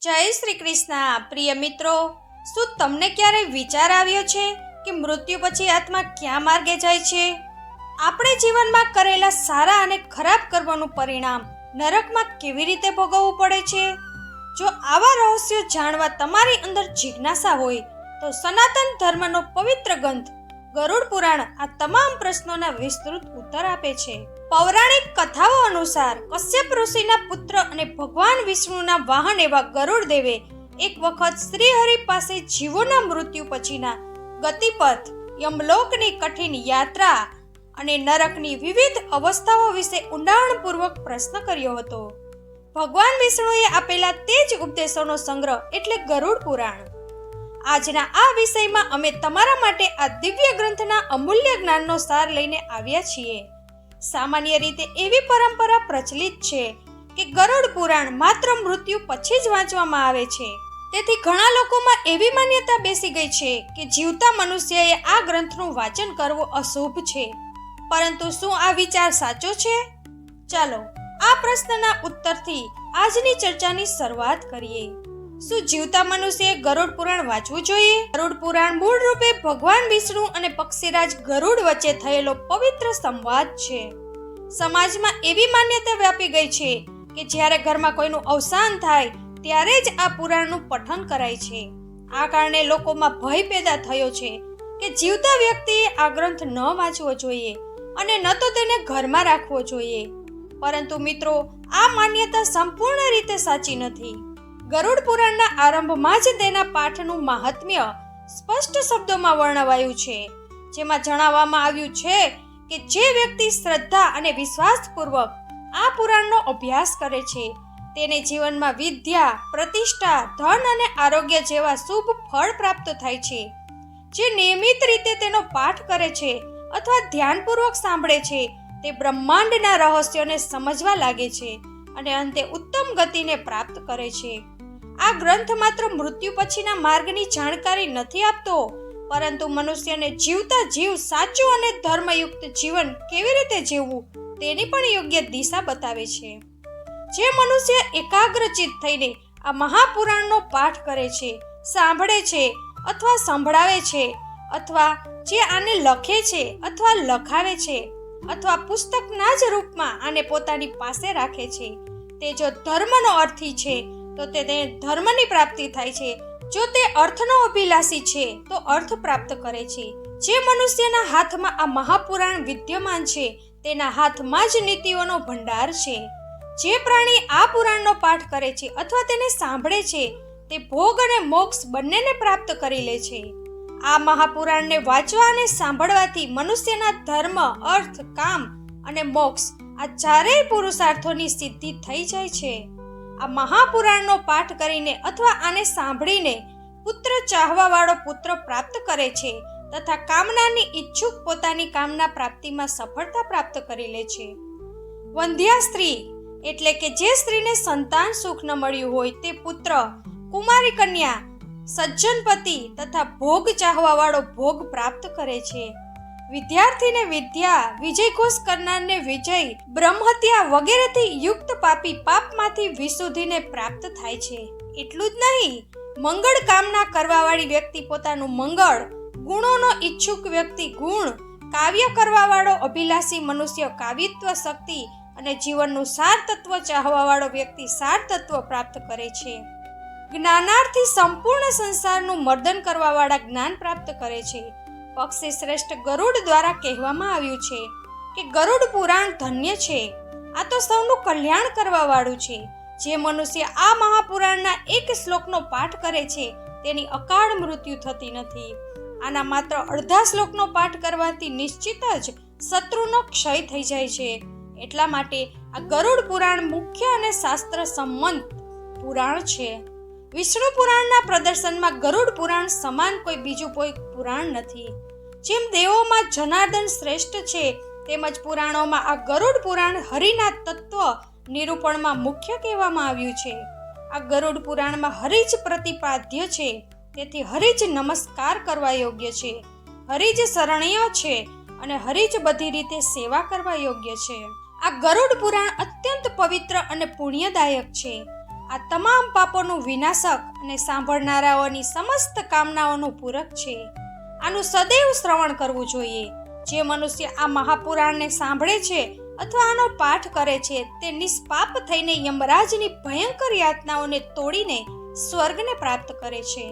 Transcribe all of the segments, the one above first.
જય શ્રી કૃષ્ણ પ્રિય મિત્રો, શું તમને ક્યારેય વિચાર આવ્યો છે કે મૃત્યુ પછી આત્મા ક્યાં માર્ગે જાય છે? આપણે જીવનમાં કરેલા સારા અને ખરાબ કર્મોનું પરિણામ નરકમાં કેવી રીતે ભોગવવું પડે છે? જો આવા રહસ્યો જાણવા તમારી અંદર જિજ્ઞાસા હોય તો સનાતન ધર્મનો પવિત્ર ગ્રંથ ગરુડ પુરાણ આ તમામ પ્રશ્નોના વિસ્તૃત ઉત્તર આપે છે. પૌરાણિક કથાઓ અનુસાર કશ્યપ ઋષિના પુત્ર અને ભગવાન વિષ્ણુના વાહન એવા ગરુડ દેવે એક વખત શ્રીહરિ પાસે જીવોના મૃત્યુ પછીના ગતિપથ, યમલોકની કઠિન યાત્રા અને નરકની વિવિધ અવસ્થાઓ વિશે ઊંડાણપૂર્વક પ્રશ્ન કર્યો હતો. ભગવાન વિષ્ણુએ આપેલા તે જ ઉપદેશોનો સંગ્રહ એટલે ગરુડ પુરાણ. આજના આ વિષયમાં અમે તમારા માટે આ દિવ્ય ગ્રંથના અમૂલ્ય જ્ઞાનનો સાર લઈને આવ્યા છીએ. સામાન્ય રીતે એવી પરંપરા પ્રચલિત છે કે ગરુડ પુરાણ માત્ર મૃત્યુ પછી જ વાંચવામાં આવે છે. તેથી ઘણા લોકોમાં એવી માન્યતા બેસી ગઈ છે કે જીવતા મનુષ્યએ આ ગ્રંથનું વાંચન કરવું અશુભ છે. પરંતુ શું આ વિચાર સાચો છે? ચાલો આ પ્રશ્નના ઉત્તરથી આજની ચર્ચાની શરૂઆત કરીએ. શું જીવતા મનુષ્યએ ગરુડ પુરાણ વાંચવું જોઈએ? ગરુડ પુરાણ મૂળ રૂપે ભગવાન વિષ્ણુ અને પક્ષીરાજ ગરુડ વચ્ચે થયેલો પવિત્ર સંવાદ છે. સમાજમાં એવી માન્યતા વ્યાપી ગઈ છે કે જ્યારે ઘરમાં કોઈનું અવસાન થાય ત્યારે જ આ પુરાણનું પઠન કરાય છે. આ કારણે લોકોમાં ભય પેદા થયો છે કે જીવતા વ્યક્તિએ આ ગ્રંથ ન વાંચવો જોઈએ અને ન તો તેને ઘરમાં રાખવો જોઈએ. પરંતુ મિત્રો, આ માન્યતા સંપૂર્ણ રીતે સાચી નથી. ગરુડ પુરાણના આરંભમાં જ તેના પાઠનું મહાત્મ્ય સ્પષ્ટ શબ્દોમાં વર્ણવાયું છે, જેમાં જણાવવામાં આવ્યું છે કે જે વ્યક્તિ શ્રદ્ધા અને વિશ્વાસપૂર્વક આ પુરાણનો અભ્યાસ કરે છે તેને જીવનમાં વિદ્યા, પ્રતિષ્ઠા, ધન અને આરોગ્ય જેવા શુભ ફળ પ્રાપ્ત થાય છે. જે નિયમિત રીતે તેનો પાઠ કરે છે અથવા ધ્યાનપૂર્વક સાંભળે છે તે બ્રહ્માંડના રહસ્યોને સમજવા લાગે છે અને અંતે ઉત્તમ ગતિને પ્રાપ્ત કરે છે. આ ગ્રંથ માત્ર મૃત્યુ પછીના માર્ગની જાણકારી નથી આપતો, પરંતુ મનુષ્યને જીવતા જીવ સાચું અને ધર્મયુક્ત જીવન કેવી રીતે જીવવું તેની પણ યોગ્ય દિશા બતાવે છે. જે મનુષ્ય એકાગ્રચિત થઈને આ મહાપુરાણનો પાઠ કરે છે, સાંભળે છે અથવા સંભળાવે છે, અથવા જે આને લખે છે અથવા લખાવે છે અથવા પુસ્તકના જ રૂપમાં આને પોતાની પાસે રાખે છે, તે જો ધર્મનો અર્થી છે તો તેને ધર્મની પ્રાપ્તિ થાય છે. જો તે અર્થનો અભિલાષી છે તો અર્થ પ્રાપ્ત કરે છે. જે મનુષ્યના હાથમાં આ મહાપુરાણ વિદ્યમાન છે તેના હાથમાં જ નીતિઓનો ભંડાર છે. જે પ્રાણી આ પુરાણનો પાઠ કરે છે અથવા તેને સાંભળે છે તે ભોગ અને મોક્ષ બંનેને પ્રાપ્ત કરી લે છે. આ મહાપુરાણને વાંચવા અને સાંભળવાથી મનુષ્યના ધર્મ, અર્થ, કામ અને મોક્ષ આ ચારેય પુરુષાર્થોની સિદ્ધિ થઈ જાય છે. આ મહાપુરાણનો પાઠ કરીને અથવા આને સાંભળીને પુત્ર ચાહવા વાળો પુત્ર પ્રાપ્ત કરે છે તથા કામનાની ઈચ્છુક પોતાની કામના પ્રાપ્તિમાં સફળતા પ્રાપ્ત કરી લે છે. વંધ્યા સ્ત્રી એટલે કે જે સ્ત્રીને સંતાન સુખ ન મળ્યું હોય તે પુત્ર, કુમારી કન્યા, સજ્જન પતિ તથા ભોગ ચાહવા વાળો ભોગ પ્રાપ્ત કરે છે. વિદ્યાર્થીને વિદ્યા, વિજયઘોષ કરનારને વિજય, બ્રહ્મહત્યા વગેરેથી યુક્ત પાપી પાપમાંથી વિશુદ્ધિને પ્રાપ્ત થાય છે. એટલું જ નહીં, મંગળ કામના કરવાવાળી વ્યક્તિ પોતાનું મંગળ, ગુણોનો ઈચ્છુક વ્યક્તિ ગુણ, કાવ્ય કરવાવાળો અભિલાષી મનુષ્ય કાવ્યત્વ શક્તિ અને જીવનનું સાર તત્વ ચાહવાવાળો વ્યક્તિ સાર તત્વ પ્રાપ્ત કરે છે. જ્ઞાનાર્થી સંપૂર્ણ સંસારનું મર્દન કરવાવાળા જ્ઞાન પ્રાપ્ત કરે છે. પક્ષી શ્રેષ્ઠ ગરુડ દ્વારા કહેવામાં આવ્યું છે કે ગરુડ પુરાણ ધન્ય છે. આ તો સૌનું કલ્યાણ કરવા વાળું છે. જે મનુષ્ય આ મહાપુરાણના એક શ્લોકનો પાઠ કરે છે તેની અકાળ મૃત્યુ થતી નથી. આના માત્ર અડધા શ્લોકનો પાઠ કરવાથી નિશ્ચિત જ શત્રુનો ક્ષય થઈ જાય છે. એટલા માટે આ ગરુડ પુરાણ મુખ્ય અને શાસ્ત્ર સંમત પુરાણ છે. વિષ્ણુ પુરાણના પ્રદર્શનમાં ગરુડ પુરાણ સમાન કોઈ બીજું કોઈ પુરાણ નથી. જેમ દેવોમાં જનાર્દન શ્રેષ્ઠ છે તેમજ પુરાણોમાં આ ગરુડ પુરાણ હરિના તત્વ નિરૂપણમાં મુખ્ય કહેવામાં આવ્યું છે. આ ગરુડ પુરાણમાં હરિ જ પ્રતિપાદ્ય છે, તેથી હરિ જ નમસ્કાર કરવા યોગ્ય છે, હરિ જ શરણીય છે અને હરિ જ બધી રીતે સેવા કરવા યોગ્ય છે. આ ગરુડ પુરાણ અત્યંત પવિત્ર અને પુણ્યદાયક છે. આ તમામ પાપોનું વિનાશક અને સાંભળનારાઓની સમસ્ત કામનાઓનું પૂરક છે. આનું સદૈવ શ્રવણ કરવું જોઈએ. જે મનુષ્ય આ મહાપુરાણને સાંભળે છે અથવા આનો પાઠ કરે છે તે નિષ્પાપ થઈને યમરાજની ભયંકર યાતનાઓને તોડીને સ્વર્ગને પ્રાપ્ત કરે છે.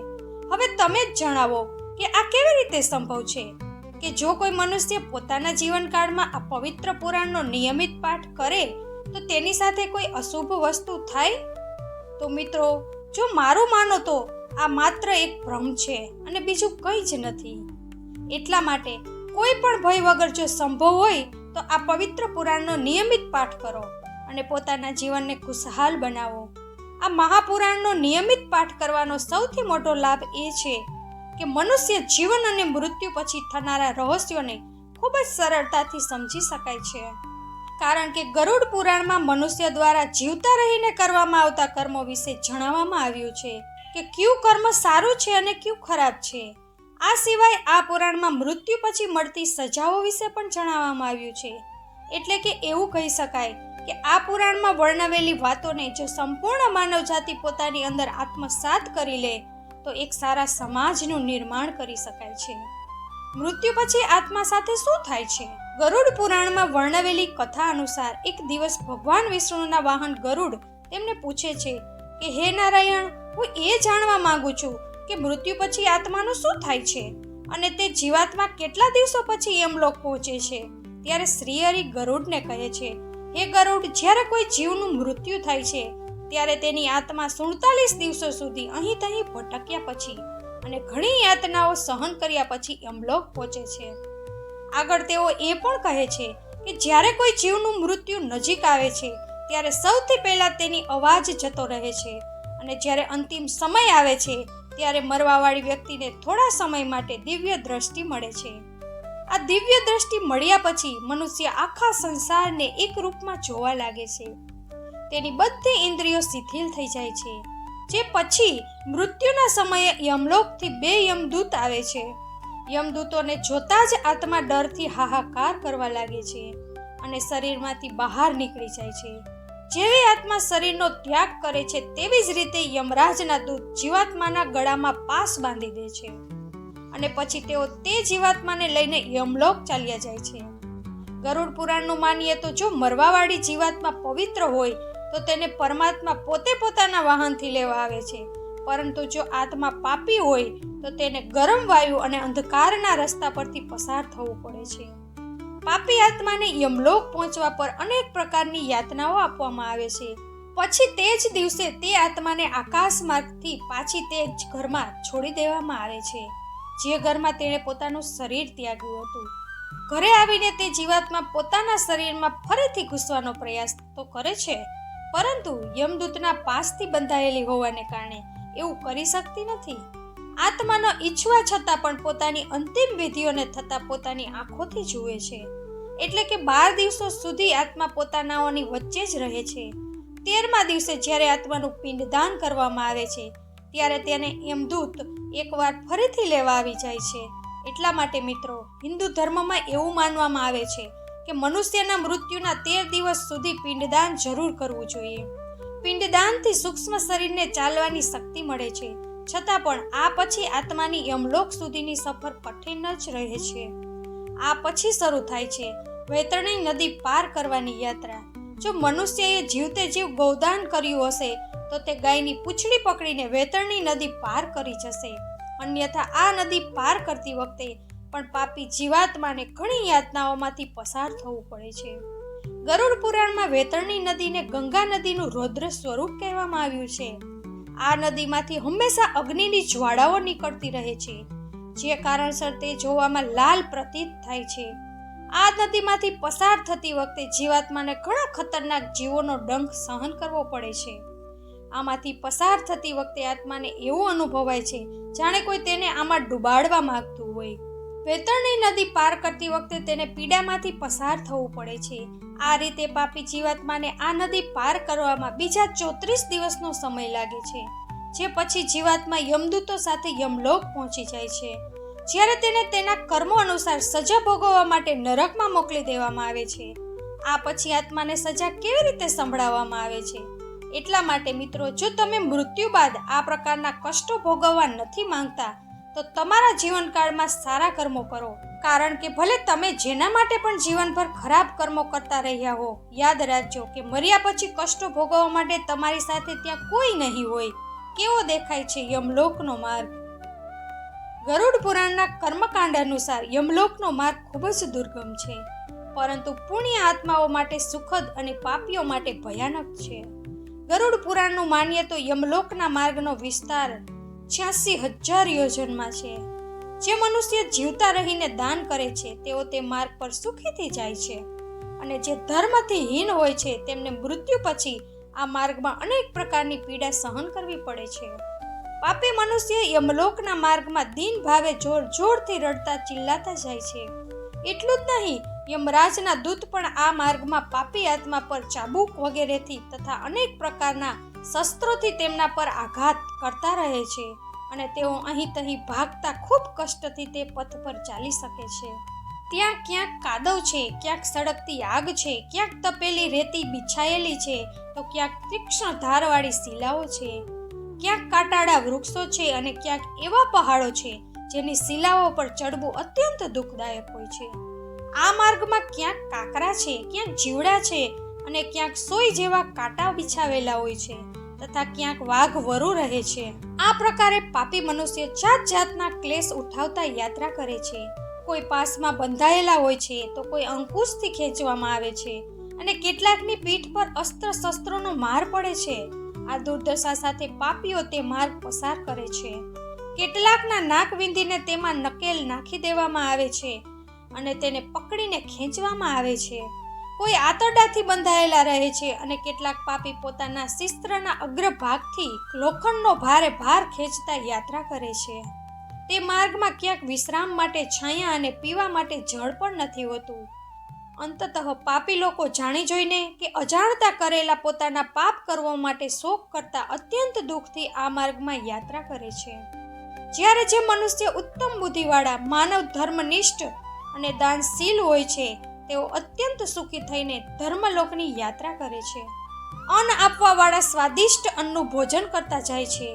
હવે તમે જ જણાવો કે આ કેવી રીતે સંભવ છે કે જો કોઈ મનુષ્ય પોતાના જીવનકાળમાં આ પવિત્ર પુરાણનો નિયમિત પાઠ કરે તો તેની સાથે કોઈ અશુભ વસ્તુ થાય? તો મિત્રો, જો મારું માનો તો આ માત્ર એક ભ્રમ છે અને બીજું કંઈ જ નથી. એટલા માટે કોઈ પણ ભય વગર જો સંભવ હોય તો આ પવિત્ર પુરાણનો નિયમિત પાઠ કરો અને પોતાના જીવનને ખુશહાલ બનાવો. આ મહાપુરાણનો નિયમિત પાઠ કરવાનો સૌથી મોટો લાભ એ છે કે મનુષ્ય જીવન અને મૃત્યુ પછી થનારા રહસ્યોને ખૂબ જ સરળતાથી સમજી શકાય છે. કારણ કે ગરુડ પુરાણમાં મનુષ્ય દ્વારા જીવતા રહીને કરવામાં આવતા કર્મો વિશે જણાવવામાં આવ્યું છે કે કયું કર્મ સારું છે અને કયું ખરાબ છે. આ સિવાય આ પુરાણમાં મૃત્યુ પછી મળતી સજાઓ વિશે પણ જણાવવામાં આવ્યું છે. એટલે કે એવું કહી શકાય કે આ પુરાણમાં વર્ણવેલી વાતોને જો સંપૂર્ણ માનવજાતિ પોતાની અંદર આત્મસાત કરી લે તો એક સારા સમાજનું નિર્માણ કરી શકાય છે. મૃત્યુ પછી આત્મા સાથે શું થાય છે? ગરુડ પુરાણમાં વર્ણવેલી કથા અનુસાર એક દિવસ ભગવાન વિષ્ણુના વાહન ગરુડ તેમને પૂછે છે કે હે નારાયણ, હું એ જાણવા માંગુ છું કે મૃત્યુ પછી આત્માનું શું થાય છે અને તે જીવાત્મા કેટલા દિવસો પછી યમલોક પહોંચે છે. ત્યારે શ્રીહરિ ગરુડને કહે છે, હે ગરુડ, જ્યારે કોઈ જીવનું મૃત્યુ થાય છે ત્યારે તેની આત્મા 47 દિવસો સુધી અહીં તહીં ભટક્યા પછી અને ઘણી યાતનાઓ સહન કર્યા પછી યમલોક પહોંચે છે. આગળ તેઓ એ પણ કહે છે કે જ્યારે કોઈ જીવનું મૃત્યુ નજીક આવે છે ત્યારે સૌથી પહેલા તેની અવાજ જતો રહે છે અને જ્યારે અંતિમ સમય આવે છે ત્યારે મરવાવાળી વ્યક્તિને થોડા સમય માટે દિવ્ય દ્રષ્ટિ મળે છે. આ દિવ્ય દ્રષ્ટિ મળ્યા પછી મનુષ્ય આખા સંસારને એક રૂપમાં જોવા લાગે છે. તેની બધી ઇન્દ્રિયો શિથિલ થઈ જાય છે. જે પછી મૃત્યુના સમયે યમલોકથી 2 યમદૂત આવે છે. યમદૂતોને જોતા જ આત્મા ડરથી હાહાકાર કરવા લાગે છે અને શરીરમાંથી બહાર નીકળી જાય છે. જેવી આત્મા શરીરનો ત્યાગ કરે છે તેવી જ રીતે યમરાજના દૂત જીવાત્માના ગળામાં પાસ બાંધી દે છે અને પછી તેઓ તે જીવાત્માને લઈને યમલોક ચાલ્યા જાય છે. ગરુડ પુરાણનું માનીએ તો જો મરવાવાળી જીવાત્મા પવિત્ર હોય તો તેને પરમાત્મા પોતે પોતાના વાહનથી લેવા આવે છે, પરંતુ જો આત્મા પાપી હોય તો તેને ગરમ વાયુ અને અંધકારના રસ્તા પરથી પસાર થવું પડે છે. પાપી આત્માને યમલોક પહોંચવા પર અનેક પ્રકારની યાતનાઓ આપવામાં આવે છે. પછી તે જ દિવસે તે આત્માને આકાશ માર્ગથી પાછી તે જ ઘરમાં છોડી દેવામાં આવે છે જે ઘરમાં તેણે પોતાનું શરીર ત્યાગ્યું હતું. ઘરે આવીને તે જીવાત્મા પોતાના શરીરમાં ફરીથી ઘૂસવાનો પ્રયાસ તો કરે છે, પરંતુ યમદૂતના પાસથી બંધાયેલી હોવાને કારણે એવું કરી શકતી નથી. આત્મા ન ઈચ્છવા છતાં પણ પોતાની અંતિમ વિધિઓને થતા પોતાની આંખોથી જુએ છે. એટલે કે 12 દિવસો સુધી આત્મા પોતાનાઓની વચ્ચે જ રહે છે. 13મા દિવસે જ્યારે આત્માનું પિંડદાન કરવામાં આવે છે ત્યારે તેને યમદૂત એકવાર ફરીથી લેવા આવી જાય છે. એટલા માટે મિત્રો, હિન્દુ ધર્મમાં એવું માનવામાં આવે છે કે મનુષ્યના મૃત્યુના 13 દિવસ સુધી પિંડદાન જરૂર કરવું જોઈએ. પિંડદાનથી સૂક્ષ્મ શરીરને ચાલવાની શક્તિ મળે છે, છતાં પણ આ પછી આત્માની યમલોક સુધીની સફર કઠિન જ રહે છે. આ પછી શરૂ થાય છે વૈતરણી નદી પાર કરવાની યાત્રા. જો મનુષ્યએ જીવતે જીવ ગૌદાન કર્યું હશે તો તે ગાયની પૂંછડી પકડીને વૈતરણી નદી પાર કરી જશે. અન્યથા આ નદી પાર કરતી વખતે પણ પાપી જીવાત્માને ઘણી યાતનાઓમાંથી પસાર થવું પડે છે. ગરુડ પુરાણમાં વૈતરણી નદીને ગંગા નદીનું રૌદ્ર સ્વરૂપ કહેવામાં આવ્યું છે. આ નદીમાંથી હંમેશા અગ્નિની જ્વાળાઓ નીકળતી રહે છે, જે કારણસર તે જોવામાં લાલ પ્રતીત થાય છે. આ નદીમાંથી પસાર થતી વખતે જીવાત્માને ઘણા ખતરનાક જીવોનો ડંખ સહન કરવો પડે છે. આમાંથી પસાર થતી વખતે આત્માને એવું અનુભવાય છે જાણે કોઈ તેને આમાં ડૂબાડવા માંગતું હોય. વૈતરણી નદી પાર કરતી વખતે તેને પીડામાંથી પસાર થવું પડે છે. આ રીતે પાપી જીવાત્માને આ નદી પાર કરવામાં બીજા 34 દિવસનો સમય લાગે છે, જે પછી જીવાત્મા યમદૂતો સાથે યમલોક પહોંચી જાય છે. જ્યારે તેને તેના કર્મો અનુસાર સજા ભોગવવા માટે નરકમાં મોકલી દેવામાં આવે છે. આ પછી આત્માને સજા કેવી રીતે સંભળાવવામાં આવે છે એટલા માટે મિત્રો, જો તમે મૃત્યુ બાદ આ પ્રકારના કષ્ટો ભોગવવા નથી માંગતા તો તમારા જીવનકાળમાં સારા કર્મો કરો. કારણ કે ભલે તમે જેના માટે પણ જીવનભર ખરાબ કર્મો કરતા રહ્યા હો, યાદ રાખજો કે મર્યા પછી કષ્ટો ભોગવવા માટે તમારી સાથે ત્યાં કોઈ નહીં હોય. કેવો દેખાય છે યમલોકનો માર્ગ? ગરુડ પુરાણના કર્મકાંડ અનુસાર યમલોકનો માર્ગ ખૂબ જ દુર્ગમ છે, પરંતુ પુણ્ય આત્માઓ માટે સુખદ અને પાપીઓ માટે ભયાનક છે. ગરુડ પુરાણનું માનીએ તો યમલોકના માર્ગનો વિસ્તાર 86,000 યોજનમાં છે. જે મનુષ્ય જીવતા રહીને દાન કરે છે તેઓ તે માર્ગ પર સુખીથી જાય છે, અને જે ધર્મથી હીન હોય છે તેમને મૃત્યુ પછી આ માર્ગમાં અનેક પ્રકારની પીડા સહન કરવી પડે છે. પાપી મનુષ્ય યમલોકના માર્ગમાં દીન ભાવે જોર જોરથી રડતા ચિલ્લાતા જાય છે. એટલું જ નહીં, યમરાજના દૂત પણ આ માર્ગમાં પાપી આત્મા પર ચાબુક વગેરેથી તથા અનેક પ્રકારના શસ્ત્રોથી તેમના પર આઘાત કરતા રહે છે, અને તેઓ અહીં તહીં ભાગતા ખૂબ કષ્ટથી તે પથ પર ચાલી શકે છે. ત્યાં ક્યાંક કાદવ છે, ક્યાંક સળગતી આગ છે, ક્યાંક તપેલી રેતી બિછાયેલી છે, તો ક્યાંક તીક્ષ્ણ ધારવાળી શિલાઓ છે, ક્યાંક કાંટાળા વૃક્ષો છે, અને ક્યાંક એવા પહાડો છે જેની શિલાઓ પર ચડવું અત્યંત દુઃખદાયક હોય છે. આ માર્ગમાં ક્યાંક કાંકરા છે, ક્યાંક જીવડા છે, અને ક્યાંક સોય જેવા કાંટા બિછાવેલા હોય છે, તથા ક્યાંક વાઘ વરુ રહે છે. આ પ્રકારે પાપી મનુષ્ય જાત જાતના ક્લેશ ઉઠાવતા યાત્રા કરે છે. કોઈ પાસમાં બંધાયેલા હોય છે, તો કોઈ અંકુશથી ખેંચવામાં આવે છે, અને કેટલાકની પીઠ પર અસ્ત્ર શસ્ત્રોનો માર પડે છે. આ દુર્દશા સાથે પાપીઓ તે માર્ગ પસાર કરે છે. કેટલાકના નાક વીંધીને તેમાં નકેલ નાખી દેવામાં આવે છે, અને તેને પકડીને ખેંચવામાં આવે છે. કોઈ આંતરડાથી બંધાયેલા રહે છે, અને કેટલાક પાપી પોતાના શિસ્ત્રના અગ્રભાગથી લોખંડનો ભારે ભાર ખેંચતા યાત્રા કરે છે. તે માર્ગમાં ક્યાંક વિશ્રામ માટે છાયા અને પીવા માટે જળ પણ નથી હોતું. અંતતઃ પાપી લોકો જાણી જોઈને કે અજાણતા કરેલા પોતાના પાપ કરવા માટે શોક કરતા અત્યંત દુઃખથી આ માર્ગમાં યાત્રા કરે છે. જ્યારે જે મનુષ્ય ઉત્તમ બુદ્ધિવાળા, માનવ ધર્મનિષ્ઠ અને દાનશીલ હોય છે, તેઓ અત્યંત સુખી થઈને ધર્મલોકની યાત્રા કરે છે. અન્ન આપવાવાળા સ્વાદિષ્ટ અન્નનું ભોજન કરતા જાય છે.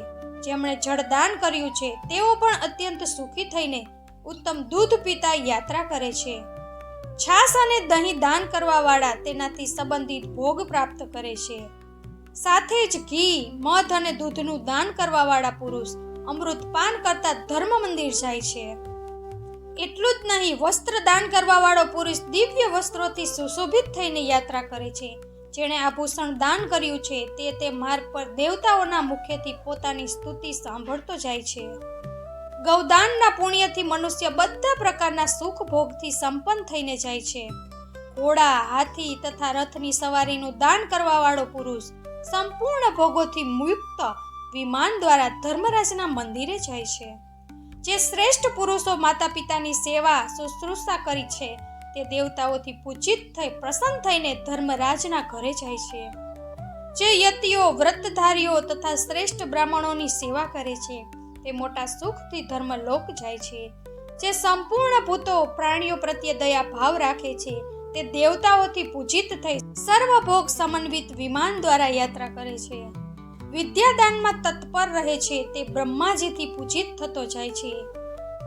જેમણે જળદાન કર્યું છે તેઓ પણ અત્યંત સુખી થઈને ઉત્તમ દૂધ પીતા યાત્રા કરે છે. છાશ અને દહીં દાન કરવાવાળા તેનાથી સંબંધિત ભોગ પ્રાપ્ત કરે છે. સાથે જ ઘી, મધ અને દૂધનું દાન કરવાવાળા પુરુષ અમૃત પાન કરતા ધર્મ મંદિર જાય છે. એટલું જ નહીં, વસ્ત્ર દાન કરવાવાળો પુરુષ દિવ્ય વસ્ત્રોથી સુશોભિત થઈને યાત્રા કરે છે. જેણે આભૂષણ દાન કર્યું છે તે માર્ગ પર દેવતાઓના મુખેથી પોતાની સ્તુતિ સાંભળતો જાય છે. ગૌદાનના પુણ્યથી મનુષ્ય બધા પ્રકારના સુખ ભોગથી સંપન્ન થઈને જાય છે. ઘોડા, હાથી તથા રથની સવારીનું દાન કરવાવાળો પુરુષ સંપૂર્ણ ભોગોથી મુક્ત વિમાન દ્વારા ધર્મરાજના મંદિરે જાય છે. જે શ્રેષ્ઠ પુરુષો માતા પિતાની સેવા શુશ્રૂષા કરી છે તે દેવતાઓથી પૂજિત થઈ પ્રસન્ન થઈને ધર્મરાજના ઘરે જાય છે. જે યતિઓ, વ્રતધારીઓ તથા શ્રેષ્ઠ બ્રાહ્મણોની સેવા કરે છે તે મોટા સુખથી ધર્મલોક જાય છે. જે સંપૂર્ણ ભૂતો, પ્રાણીઓ પ્રત્યે દયા ભાવ રાખે છે તે દેવતાઓથી પૂજિત થઈ સર્વભોગ સમન્વિત વિમાન દ્વારા યાત્રા કરે છે. વિદ્યાદાનમાં તત્પર રહે છે તે બ્રહ્માજીથી પૂજિત થતો જાય છે.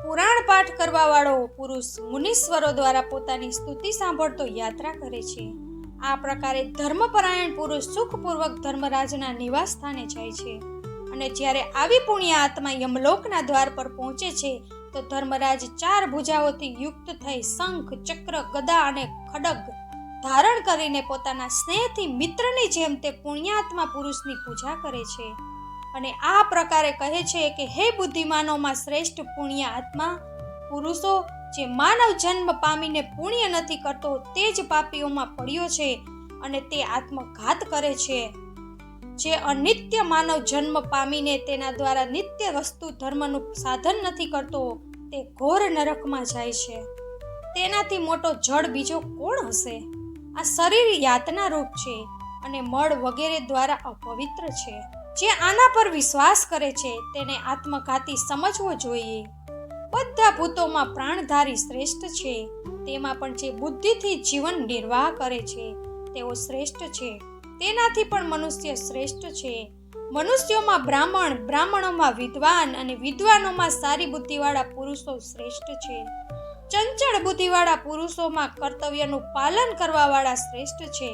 પુરાણ પાઠ કરવાવાળો પુરુષ મુનીશ્વરો દ્વારા પોતાની સ્તુતિ સાંભળતો યાત્રા કરે છે. આ પ્રકારે ધર્મપરાયણ પુરુષ સુખપૂર્વક ધર્મરાજના નિવાસ સ્થાને જાય છે. અને જ્યારે આવી પુણ્ય આત્મા યમલોકના દ્વાર પર પહોંચે છે તો ધર્મરાજ 4 ભુજાઓથી યુક્ત થઈ શંખ, ચક્ર, ગદા અને ખડગ ધારણ કરીને પોતાના સ્નેહથી મિત્રની જેમ તે પુણ્યાત્મા પુરુષની પૂજા કરે છે. અને આ પ્રકારે કહે છે કે હે બુદ્ધિમાનોમાં શ્રેષ્ઠ પુણ્ય આત્મા પુરુષો, જે માનવ જન્મ પામીને પુણ્ય નથી કરતો તે જ પાપીઓમાં પડ્યો છે અને તે આત્મઘાત કરે છે. જે અનિત્ય માનવ જન્મ પામીને તેના દ્વારા નિત્ય વસ્તુ ધર્મનું સાધન નથી કરતો તે ઘોર નરકમાં જાય છે. તેનાથી મોટો જળ બીજો કોણ હશે? આ શરીર યાતના રૂપ છે અને મળ વગેરે દ્વારા અપવિત્ર છે. જે આના પર વિશ્વાસ કરે છે તેને આત્મઘાતી સમજવો જોઈએ. બધા ભૂતોમાં પ્રાણધારી શ્રેષ્ઠ છે, તેમાં પણ જે બુદ્ધિથી જીવન નિર્વાહ કરે છે તેઓ શ્રેષ્ઠ છે. તેનાથી પણ મનુષ્ય શ્રેષ્ઠ છે. મનુષ્યોમાં બ્રાહ્મણ, બ્રાહ્મણોમાં વિદ્વાન અને વિદ્વાનોમાં સારી બુદ્ધિવાળા પુરુષો શ્રેષ્ઠ છે. ચંચળ બુદ્ધિવાળા પુરુષોમાં કર્તવ્યનું પાલન કરવાવાળા શ્રેષ્ઠ છે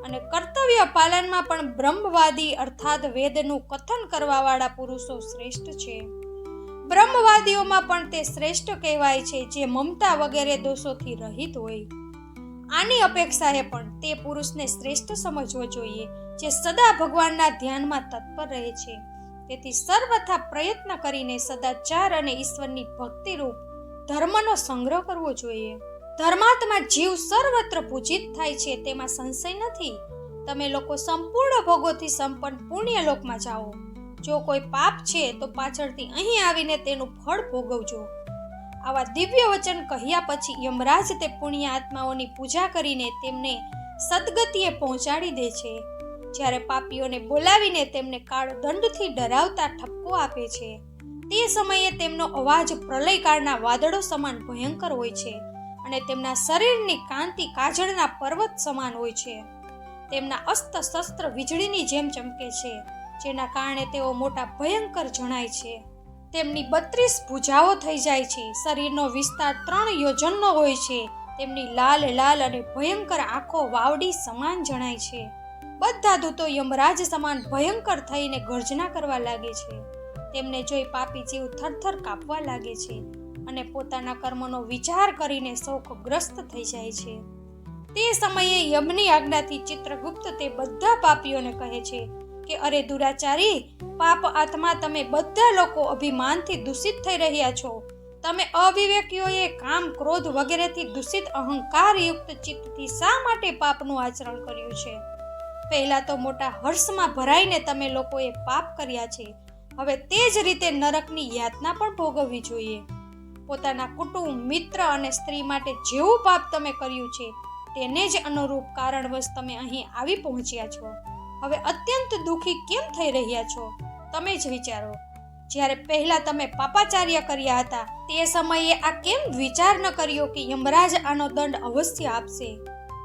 અને કર્તવ્ય પાલનમાં પણ બ્રહ્મવાદી અર્થાત વેદનું કથન કરવાવાળા પુરુષો શ્રેષ્ઠ છે. બ્રહ્મવાદીઓમાં પણ તે શ્રેષ્ઠ કહેવાય છે જે મમતા વગેરે દોષોથી રહિત હોય. આની અપેક્ષાએ પણ તે પુરુષને શ્રેષ્ઠ સમજવો જોઈએ જે સદા ભગવાનના ધ્યાનમાં તત્પર રહે છે. તેથી સર્વથા પ્રયત્ન કરીને સદાચાર અને ઈશ્વરની ભક્તિરૂપ ધર્મનો સંગ્રહ કરવો જોઈએ. ધર્માત્મા જીવ સર્વત્ર પૂજિત થાય છે તેમાં સંશય નથી. તમે લોકો સંપૂર્ણ ભોગોથી સંપન્ન પુણ્યલોકમાં જાઓ. જો કોઈ પાપ છે તો પાછળથી અહીં આવીને તેનું ફળ ભોગવજો. આવા દિવ્ય વચન કહ્યા પછી યમરાજ તે પુણ્ય આત્માઓની પૂજા કરીને તેમને સદગતિએ પહોંચાડી દે છે. જ્યારે પાપીઓને બોલાવીને તેમને કાળ દંડથી ડરાવતા ઠપકો આપે છે તે સમયે તેમનો અવાજ પ્રલયકાળના વાદળો સમાન ભયંકર હોય છે અને તેમના શરીરની કાંતિ કાજળના પર્વત સમાન હોય છે. તેમના અસ્ત્ર શસ્ત્ર વીજળીની જેમ ચમકે છે, જેના કારણે તેઓ મોટા ભયંકર જણાય છે. તેમની 32 ભુજાઓ થઈ જાય છે. શરીરનો વિસ્તાર 3 યોજનનો હોય છે. તેમની લાલ લાલ અને ભયંકર આંખો વાવડી સમાન જણાય છે. બધા દૂતો યમરાજ સમાન ભયંકર થઈને ગર્જના કરવા લાગે છે. તેમને જોઈ પાપી જીવ થરથર કાપવા લાગે છે અને પોતાના કર્મનો વિચાર કરીને શોકગ્રસ્ત થઈ જાય છે. તે સમયે યમની આજ્ઞાથી ચિત્રગુપ્ત તે બધા પાપીઓને કહે છે કે અરે દુરાચારી, પાપ આત્મા, તમે બધા લોકો અભિમાનથી દૂષિત થઈ રહ્યા છો. તમે અવિવેકીઓએ કામ, ક્રોધ વગેરેથી દૂષિત અહંકારયુક્ત ચિત્તથી શા માટે પાપનું આચરણ કર્યું છે? પહેલા તો મોટા હર્ષમાં ભરાઈને તમે લોકોએ પાપ કર્યા છે. હવે તે જ રીતે નરકની યાતના પણ ભોગવવી જોઈએ. પોતાના કુટુંબ, મિત્ર અને સ્ત્રી માટે જેવું પાપ તમે કર્યું છે તેને જ અનુરૂપ કારણવશ તમે અહીં આવી પહોંચ્યા છો. હવે અત્યંત દુઃખી કેમ થઈ રહ્યા છો? તમે જ વિચારો. જ્યારે પહેલા તમે પાપાચાર્ય કર્યા હતા તે સમયે આ કેમ વિચાર ન કર્યો કે યમરાજ આનો દંડ અવશ્ય આપશે?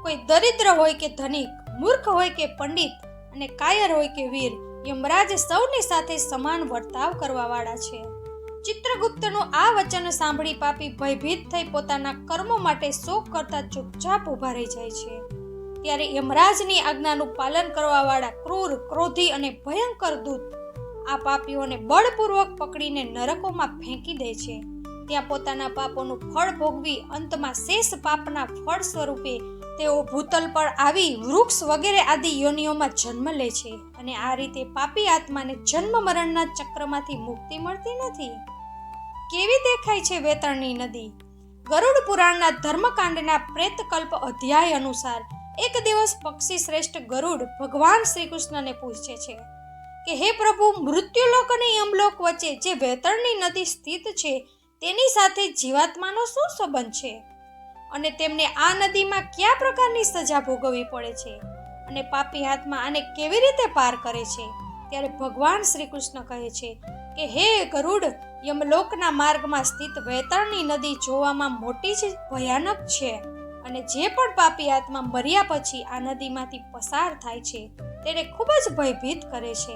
કોઈ દરિદ્ર હોય કે ધનિક, મૂર્ખ હોય કે પંડિત અને કાયર હોય કે વીર, યમરાજ સૌની સાથે સમાન વર્તાવ કરવાવાળા છે. ચિત્રગુપ્તનું આ વચન સાંભળી પાપી ભયભીત થઈ પોતાના કર્મો માટે શોક કરતા ચૂપચાપ ઊભા રહી જાય છે. ત્યારે યમરાજની આજ્ઞાનું પાલન કરવાવાળા ક્રૂર, ક્રોધી અને ભયંકર દૂત આ પાપીઓને બળપૂર્વક પકડીને નરકોમાં ફેંકી દે છે. ત્યાં પોતાના પાપોનું ફળ ભોગવી અંતમાં શેષ પાપના ફળ સ્વરૂપે તેઓ ભૂતલ પર આવી વૃક્ષ વગેરે આદિ યોનિઓમાં જન્મ લે છે અને આ રીતે પાપી આત્માને જન્મ મરણના ચક્રમાંથી મુક્તિ મળતી નથી. કેવી દેખાય છે વેતરણી નદી? ગરુડ પુરાણના ધર્મકાંડના પ્રેતકલ્પ અધ્યાય અનુસાર એક દિવસ પક્ષી શ્રેષ્ઠ ગરુડ ભગવાન શ્રી કૃષ્ણને પૂછે છે કે હે પ્રભુ, મૃત્યુલોક અને યમલોક વચ્ચે જે વેતરણી નદી સ્થિત છે તેની સાથે જીવાત્માનો શું સંબંધ છે અને તેમને આ નદીમાં કયા પ્રકારની સજા ભોગવવી પડે છે અને પાપી આત્મા આને કેવી રીતે પાર કરે છે? ત્યારે ભગવાન શ્રી કૃષ્ણ કહે છે કે હે ગરુડ, યમલોકના માર્ગમાં સ્થિત વેતરણી નદી જોવામાં મોટી જ ભયાનક છે અને જે પણ પાપી આત્મા મર્યા પછી આ નદીમાંથી પસાર થાય છે તેને ખૂબ જ ભયભીત કરે છે.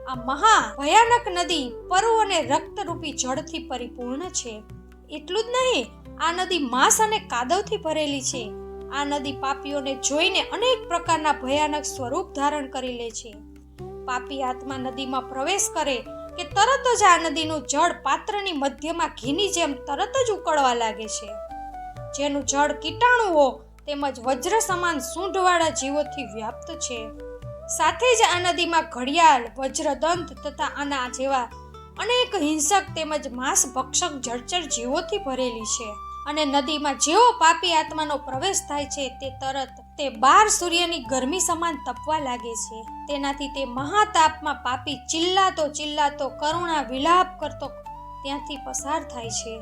આ મહા ભયાનક નદી પરુ અને રક્તરૂપી જળથી પરિપૂર્ણ છે. એટલું જ નહીં, આ નદી માંસ અને કાદવથી ભરેલી છે. આ નદી પાપીઓને જોઈને અનેક પ્રકારના ભયાનક સ્વરૂપ ધારણ કરી લે છે. પાપી આત્મા નદીમાં પ્રવેશ કરે કે તરત જ આ નદીનું જળ પાત્રની મધ્યમાં ઘીની જેમ તરત જ ઉકળવા લાગે છે. જેનું જળ કીટાણુઓ તેમજ વજ્ર સમાન સૂંઢવાળા જીવોથી વ્યાપ્ત છે. સાથે જ આ નદીમાં ઘડિયાળ, વજ્રદંત તથા આના જેવા અનેક હિંસક તેમજ માંસ ભક્ષક જળચર જીવોથી ભરેલી છે. અને નદીમાં જેવો પાપી આત્માનો પ્રવેશ થાય છે તે તરત તે 12 સૂર્યની ગરમી સમાન તપવા લાગે છે. તેનાથી તે મહાતાપમાં પાપી ચિલ્લાતો કરુણા વિલાપ કરતો ત્યાંથી પસાર થાય છે.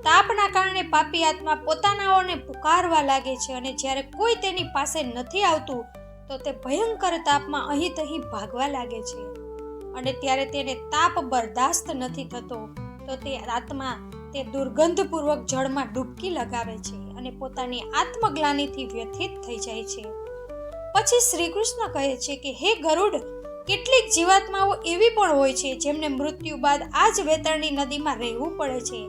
તાપના કારણે પાપી આત્મા પોતાનાઓને પુકારવા લાગે છે અને જ્યારે કોઈ તેની પાસે નથી આવતું તો તે ભયંકર તાપમાં અહીં તહીં ભાગવા લાગે છે. અને ત્યારે તેને તાપ બરદાસ્ત નથી થતો તો તે આત્મા તે દુર્ગંધપૂર્વક જળમાં ડૂબકી લગાવે છે અને પોતાની આત્મગ્લાનિથી વ્યથિત થઈ જાય છે. પછી શ્રી કૃષ્ણ કહે છે કે હે ગરુડ, કેટલીક જીવાત્માઓ એવી પણ હોય છે જેમને મૃત્યુ બાદ આ જ વેતરણી નદીમાં રહેવું પડે છે.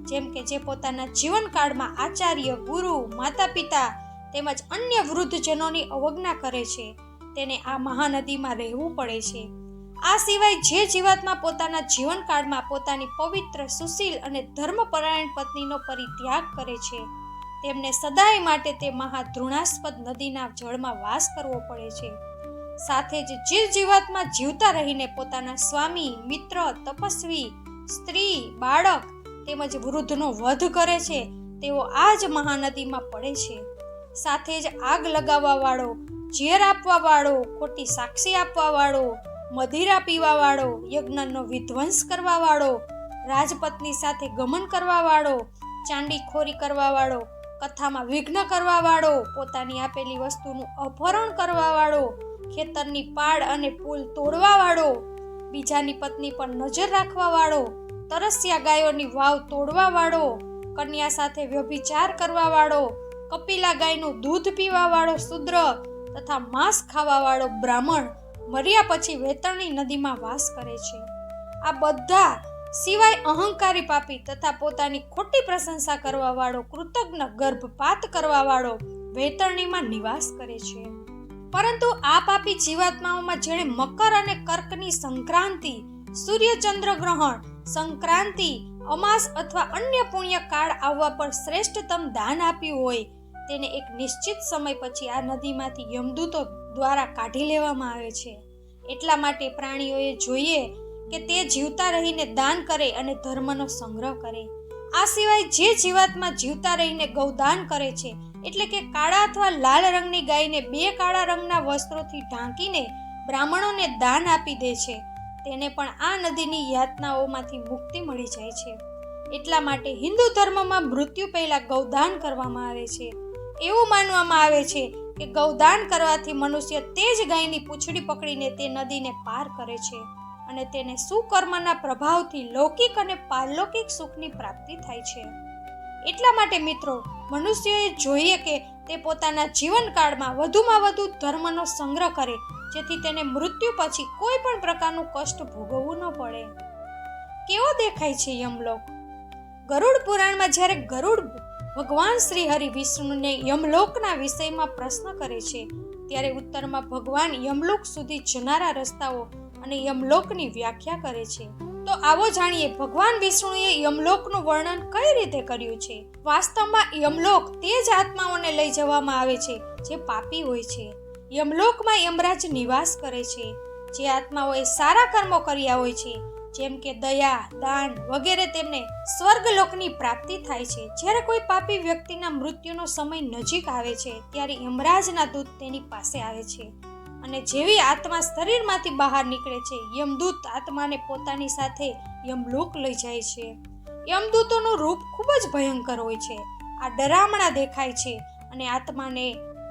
જેમ કે જે પોતાના જીવનકાળમાં આચાર્ય, ગુરુ, માતા પિતા તેમજ અન્ય વૃદ્ધજનોની અવજ્ઞા કરે છે, તેને આ મહાનદીમાં રહેવું પડે છે. આ સિવાય જે જીવાત્મા પોતાના જીવનકાળમાં પોતાની પવિત્ર, સુશીલ અને ધર્મપરાયણ પત્નીનો પરિત્યાગ કરે છે, તેમને સદાય માટે તે મહાધૃણાસ્પદ નદીના જળમાં વાસ કરવો પડે છે. સાથે જ જે જીવાત્મા જીવતા રહીને પોતાના સ્વામી, મિત્ર, તપસ્વી, સ્ત્રી, બાળક તેમજ વૃદ્ધનો વધ કરે છે, તેઓ આ જ મહાનદીમાં પડે છે. સાથે જ આગ લગાવવા વાળો, ઝેર આપવા વાળો, ખોટી સાક્ષી આપવા વાળો, મદિરા પીવા વાળો, યજ્ઞનો વિધ્વંસ કરવા વાળો, રાજપત્ની સાથે ગમન કરવા વાળો, ચાંડીખોરી કરવા વાળો, કથામાં વિઘ્ન કરવા વાળો, પોતાની આપેલી વસ્તુનું અપહરણ કરવા વાળો, ખેતરની પાળ અને પુલ તોડવા વાળો, બીજાની પત્ની પર નજર રાખવા વાળો, તરસ્યા ગાયોની વાવ તોડવા વાળો, કન્યા સાથે વ્યભિચાર કરવા વાળો, કપિલા ગાયનું દૂધ પીવા વાળો શૂદ્ર તથા માંસ ખાવા વાળો બ્રાહ્મણ મર્યા પછી વેતરણી નદીમાં વાસ કરે છે. આ બધા સિવાય અહંકારી પાપી તથા પોતાની ખોટી પ્રશંસા કરવા વાળો, કૃતજ્ઞ, ગર્ભપાત કરવા વાળો વેતરણીમાં નિવાસ કરે છે. પરંતુ આ પાપી જીવાત્માઓમાં જેણે મકર અને કર્કની સંક્રાંતિ, સૂર્ય ચંદ્ર ગ્રહણ, સંક્રાંતિ, અમાસ અથવા અન્ય પુણ્ય કાળ આવવા પર શ્રેષ્ઠતમ દાન આપ્યું હોય, તેને એક નિશ્ચિત સમય પછી આ નદીમાંથી યમદૂતો દ્વારા કાઢી લેવામાં આવે છે. એટલા માટે પ્રાણીઓએ જોઈએ કે તે જીવતા રહીને દાન કરે અને ધર્મનો સંગ્રહ કરે. આ સિવાય જે જીવાત્મા જીવતા રહીને ગૌદાન કરે છે, એટલે કે કાળા અથવા લાલ રંગની ગાયને 2 કાળા રંગના વસ્ત્રોથી ઢાંકીને બ્રાહ્મણોને દાન આપી દે છે, તેને પણ આ નદીની યાતનાઓમાંથી મુક્તિ મળી જાય છે. એટલા માટે હિન્દુ ધર્મમાં મૃત્યુ પહેલા ગૌદાન કરવામાં આવે છે. એવું માનવામાં આવે છે કે ગૌદાન કરવાથી મનુષ્ય તે જ ગાયની પૂંછડી પકડીને તે નદીને પાર કરે છે અને તેને સુકર્મના પ્રભાવથી લૌકિક અને પારલૌકિક સુખની પ્રાપ્તિ થાય છે. એટલા માટે મિત્રો, મનુષ્યએ જોઈએ કે તે પોતાના જીવનકાળમાં વધુમાં વધુ ધર્મનો સંગ્રહ કરે, જેથી તેને મૃત્યુ પછી કોઈ પણ પ્રકારનું કષ્ટ ભોગવવું ન પડે. કેવો દેખાય છે યમલોક? ગરુડ પુરાણમાં જ્યારે ગરુડ ભગવાન શ્રી હરિ વિષ્ણુને યમલોકના વિષયમાં પ્રશ્ન કરે છે, ત્યારે ઉત્તરમાં ભગવાન યમલોક સુધી જનારા રસ્તાઓ અને યમલોકની વ્યાખ્યા કરે છે. તો આવો જાણીએ ભગવાન વિષ્ણુએ યમલોકનું વર્ણન કઈ રીતે કર્યું છે. વાસ્તવમાં યમલોક તે જ આત્માઓને લઈ જવામાં આવે છે જે પાપી હોય છે. યમલોકમાં યમરાજ નિવાસ કરે છે. જે આત્માઓએ સારા કર્મો કર્યા હોય છે, જેમ કે દયા, દાન વગેરે, તેમને સ્વર્ગલોકની પ્રાપ્તિ થાય છે. જ્યારે કોઈ પાપી વ્યક્તિના મૃત્યુનો સમય નજીક આવે છે, ત્યારે યમરાજના દૂત તેની પાસે આવે છે અને જેવી આત્મા શરીરમાંથી બહાર નીકળે છે, યમદૂત આત્માને પોતાની સાથે યમલોક લઈ જાય છે. યમદૂતોનું રૂપ ખૂબ જ ભયંકર હોય છે. આ ડરામણા દેખાય છે અને આત્માને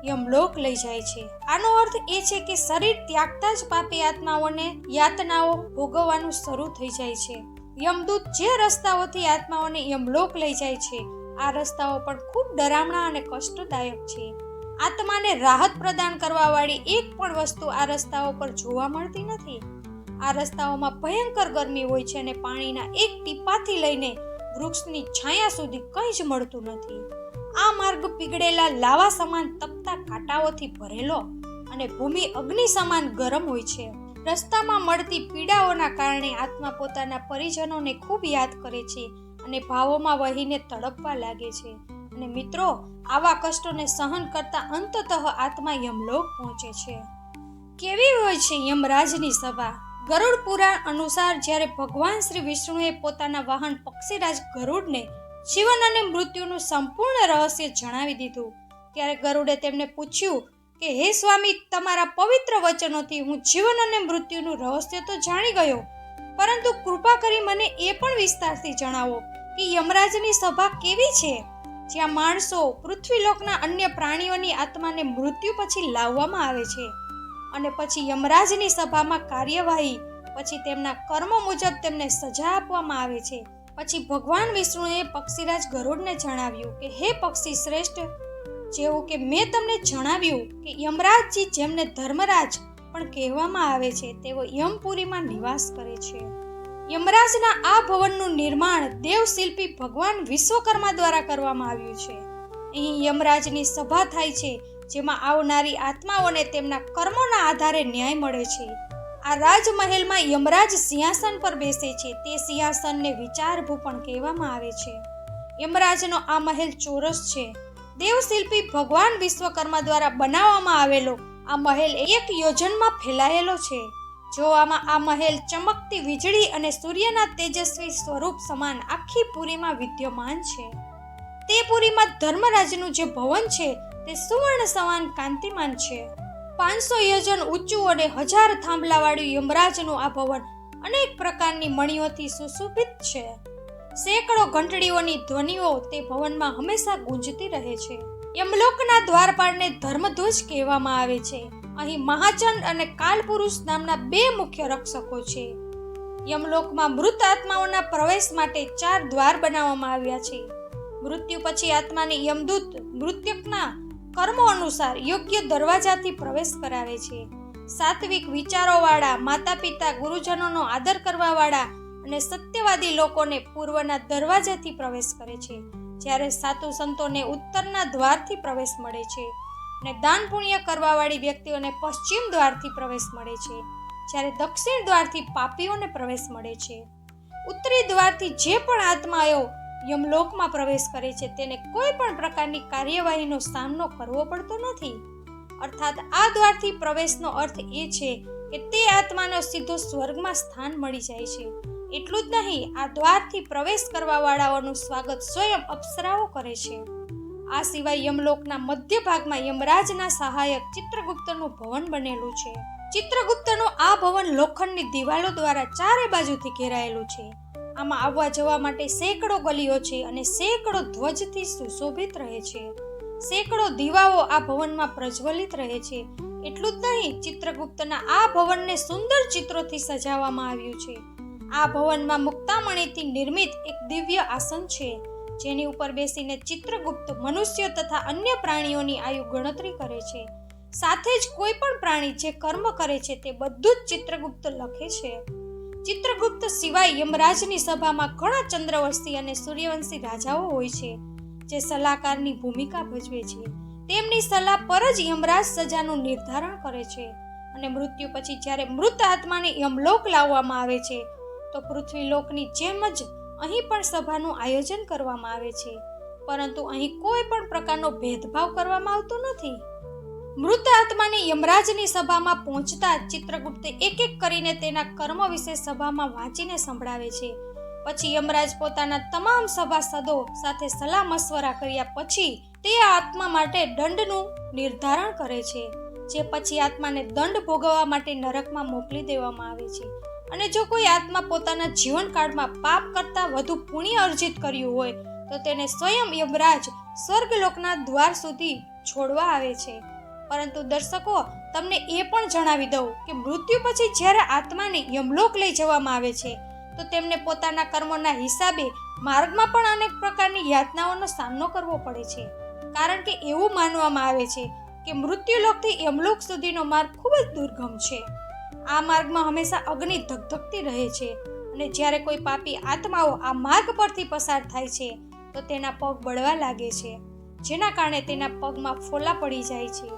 યમલોક લઈ જાય છે. આનો અર્થ એ છે કે શરીર ત્યાગતા જ પાપી આત્માઓને યાતનાઓ ભોગવવાનું શરૂ થઈ જાય છે. યમદૂત જે રસ્તાઓથી આત્માઓને યમલોક લઈ જાય છે, આ રસ્તાઓ પણ ખૂબ ડરામણા અને કષ્ટદાયક છે. આત્માને રાહત પ્રદાન કરવા વાળી એક પણ વસ્તુ આ રસ્તાઓ પર જોવા મળતી નથી. આ રસ્તાઓમાં ભયંકર ગરમી હોય છે અને પાણીના એક ટીપાથી લઈને વૃક્ષની છાયા સુધી કંઈ જ મળતું નથી. આ માર્ગ પીગળેલા લાવા સમાન તપતા કાંટાઓથી ભરેલો અને ભૂમિ અગ્નિ સમાન ગરમ હોય છે. રસ્તામાં મળતી પીડાઓના કારણે આત્મા પોતાના પરિજનોને ખૂબ યાદ કરે છે અને ભાવોમાં વહીને તડપવા લાગે છે. અને મિત્રો, આવા કષ્ટોને સહન કરતા અંતતઃ આત્મા યમલોક પહોંચે છે. કેવી હોય છે યમરાજની સભા? ગરુડ પુરાણ અનુસાર જ્યારે ભગવાન શ્રી વિષ્ણુએ પોતાના વાહન પક્ષીરાજ ગરુડને જીવન અને મૃત્યુનું સંપૂર્ણ રહસ્ય જણાવી દીધું, ત્યારે ગરુડે તેમને પૂછ્યું કે હે સ્વામી, તમારા પવિત્ર વચનોથી હું જીવન અને મૃત્યુનું રહસ્ય તો જાણી ગયો, પરંતુ કૃપા કરી મને એ પણ વિસ્તારથી જણાવો કે યમરાજની સભા કેવી છે, જ્યાં માણસો, પૃથ્વીલોકના અન્ય પ્રાણીઓની આત્માને મૃત્યુ પછી લાવવામાં આવે છે અને પછી યમરાજની સભામાં કાર્યવાહી, પછી તેમના કર્મો મુજબ તેમને સજા આપવામાં આવે છે. પછી ભગવાન વિષ્ણુએ પક્ષીરાજ ગરુડને જણાવ્યું કે હે પક્ષી શ્રેષ્ઠ, જેવું કે મેં તમને જણાવ્યું કે યમરાજજી, જેમને ધર્મરાજ પણ કહેવામાં આવે છે, તેઓ યમપુરીમાં નિવાસ કરે છે. યમરાજના આ ભવનનું નિર્માણ દેવશિલ્પી ભગવાન વિશ્વકર્મા દ્વારા કરવામાં આવ્યું છે. અહીં યમરાજની સભા થાય છે, જેમાં આવનારી આત્માઓને તેમના કર્મોના આધારે ન્યાય મળે છે. આ રાજમહેલમાં યમરાજ સિંહાસન પર બેસે છે. તે સિંહાસનને વિચારભૂ પણ કહેવામાં આવે છે. યમરાજનો આ મહેલ ચોરસ છે. દેવશિલ્પી ભગવાન વિશ્વકર્મા દ્વારા બનાવવામાં આવેલો આ મહેલ એક યોજનમાં ફેલાયેલો છે. જોવામાં આ મહેલ ચમકતી વીજળી અને સૂર્યના તેજસ્વી સ્વરૂપ સમાન આખી પુરીમાં વિદ્યમાન છે. તે પુરીમાં ધર્મરાજનું જે ભવન છે તે સુવર્ણ સમાન કાંતિમાન છે. 500 યોજન ઊંચું અને 1000 થાંભલાવાળું યમરાજનું આ ભવન અનેક પ્રકારની મણીઓથી સુશોભિત છે. સેંકડો ઘંટડીઓની ધ્વનિઓ તે ભવનમાં હંમેશા ગુંજતી રહે છે. યમલોકના દ્વારપાળને ધર્મધ્વજ કહેવામાં આવે છે. અહીં મહાચંડ અને કાલપુરુષ નામના 2 મુખ્ય રક્ષકો છે. યમલોકમાં મૃત આત્માઓના પ્રવેશ માટે 4 દ્વાર બનાવવામાં આવ્યા છે. મૃત્યુ પછી આત્માને યમદૂત મૃતકના કર્મો અનુસાર યોગ્ય દરવાજાથી પ્રવેશ કરાવે છે. સાત્વિક વિચારોવાળા, માતા પિતા, ગુરુજનોનો આદર કરવાવાળા અને સત્યવાદી લોકોને પૂર્વના દરવાજાથી પ્રવેશ કરે છે, જ્યારે સાધુ સંતોને ઉત્તરના દ્વારથી પ્રવેશ મળે છે અને દાન પુણ્ય કરવાવાળી વ્યક્તિઓને પશ્ચિમ દ્વારથી પ્રવેશ મળે છે, જ્યારે દક્ષિણ દ્વારથી પાપીઓને પ્રવેશ મળે છે. ઉત્તરી દ્વારથી જે પણ આત્માઓ યમલોકમાં પ્રવેશ કરે છે તેને કોઈ પણ પ્રકારની કાર્યવાહીનો સામનો કરવો પડતો નથી. અર્થાત આ દ્વારથી પ્રવેશનો અર્થ એ છે કે તે આત્માનો સીધો સ્વર્ગમાં સ્થાન મળી જાય છે. એટલું જ નહીં, આ દ્વારથી પ્રવેશ કરવાવાળાઓનું સ્વાગત સ્વયં અપ્સરાઓ કરે છે. આ સિવાય યમલોકના મધ્ય ભાગમાં યમરાજના સહાયક ચિત્રગુપ્તનું ભવન બનેલું છે. ચિત્રગુપ્તનું આ ભવન લોખંડની દિવાલો દ્વારા ચારે બાજુથી ઘેરાયેલું છે. આમાં આવવા જવા માટે સેંકડો ગલીઓ છે અને સેંકડો ધ્વજથી સુશોભિત રહે છે. સેંકડો દીવાઓ આ ભવનમાં પ્રજ્વલિત રહે છે. એટલું જ નહીં, ચિત્રગુપ્તના આ ભવનને સુંદર ચિત્રોથી સજાવવામાં આવ્યું છે. આ ભવનમાં મુક્તામણીથી નિર્મિત એક દિવ્ય આસન છે, જેની ઉપર બેસીને ચિત્રગુપ્ત મનુષ્યો તથા અન્ય પ્રાણીઓની આયુ ગણતરી કરે છે. સાથે જ કોઈ પણ પ્રાણી જે કર્મ કરે છે તે બધું જ ચિત્રગુપ્ત લખે છે. ચિત્રગુપ્ત સિવાય યમરાજની સભામાં ઘણા ચંદ્રવંશી અને સૂર્યવંશી રાજાઓ હોય છે, જે સલાહકારની ભૂમિકા ભજવે છે. તેમની સલાહ પર જ યમરાજ સજાનું નિર્ધારણ કરે છે અને મૃત્યુ પછી જ્યારે મૃત આત્માને યમલોક લાવવામાં આવે છે તો પૃથ્વીલોકની જેમ જ અહીં પણ સભાનું આયોજન કરવામાં આવે છે, પરંતુ અહીં કોઈ પણ પ્રકારનો ભેદભાવ કરવામાં આવતો નથી. મૃત આત્માને યમરાજની સભામાં પહોંચતા ચિત્રગુપ્તે એક એક કરીને તેના કર્મ વિશે સભામાં વાંચીને સંભળાવે છે. પછી યમરાજ પોતાના તમામ સભાસદો સાથે સલાહ મશવરા કર્યા પછી તે આત્મા માટે દંડનું નિર્ધારણ કરે છે, જે પછી આત્માને દંડ ભોગવવા માટે નરકમાં મોકલી દેવામાં આવે છે. અને જો કોઈ આત્મા પોતાના જીવનકાળમાં પાપ કરતાં વધુ પુણ્ય અર્જિત કર્યું હોય તો તેને સ્વયં યમરાજ સ્વર્ગલોકના દ્વાર સુધી છોડવા આવે છે. પરંતુ દર્શકો, તમને એ પણ જણાવી દઉં કે મૃત્યુ પછી જ્યારે આત્માને યમલોક લઈ જવામાં આવે છે તો તેમને પોતાના કર્મોના હિસાબે માર્ગમાં પણ અનેક પ્રકારની યાતનાઓનો સામનો કરવો પડે છે. કારણ કે એવું માનવામાં આવે છે કે મૃત્યુલોકથી યમલોક સુધીનો માર્ગ ખૂબ જ દુર્ગમ છે. આ માર્ગમાં હંમેશા અગ્નિ ધગધગતી રહે છે અને જ્યારે કોઈ પાપી આત્માઓ આ માર્ગ પરથી પસાર થાય છે તો તેના પગ બળવા લાગે છે, જેના કારણે તેના પગમાં ફોલા પડી જાય છે,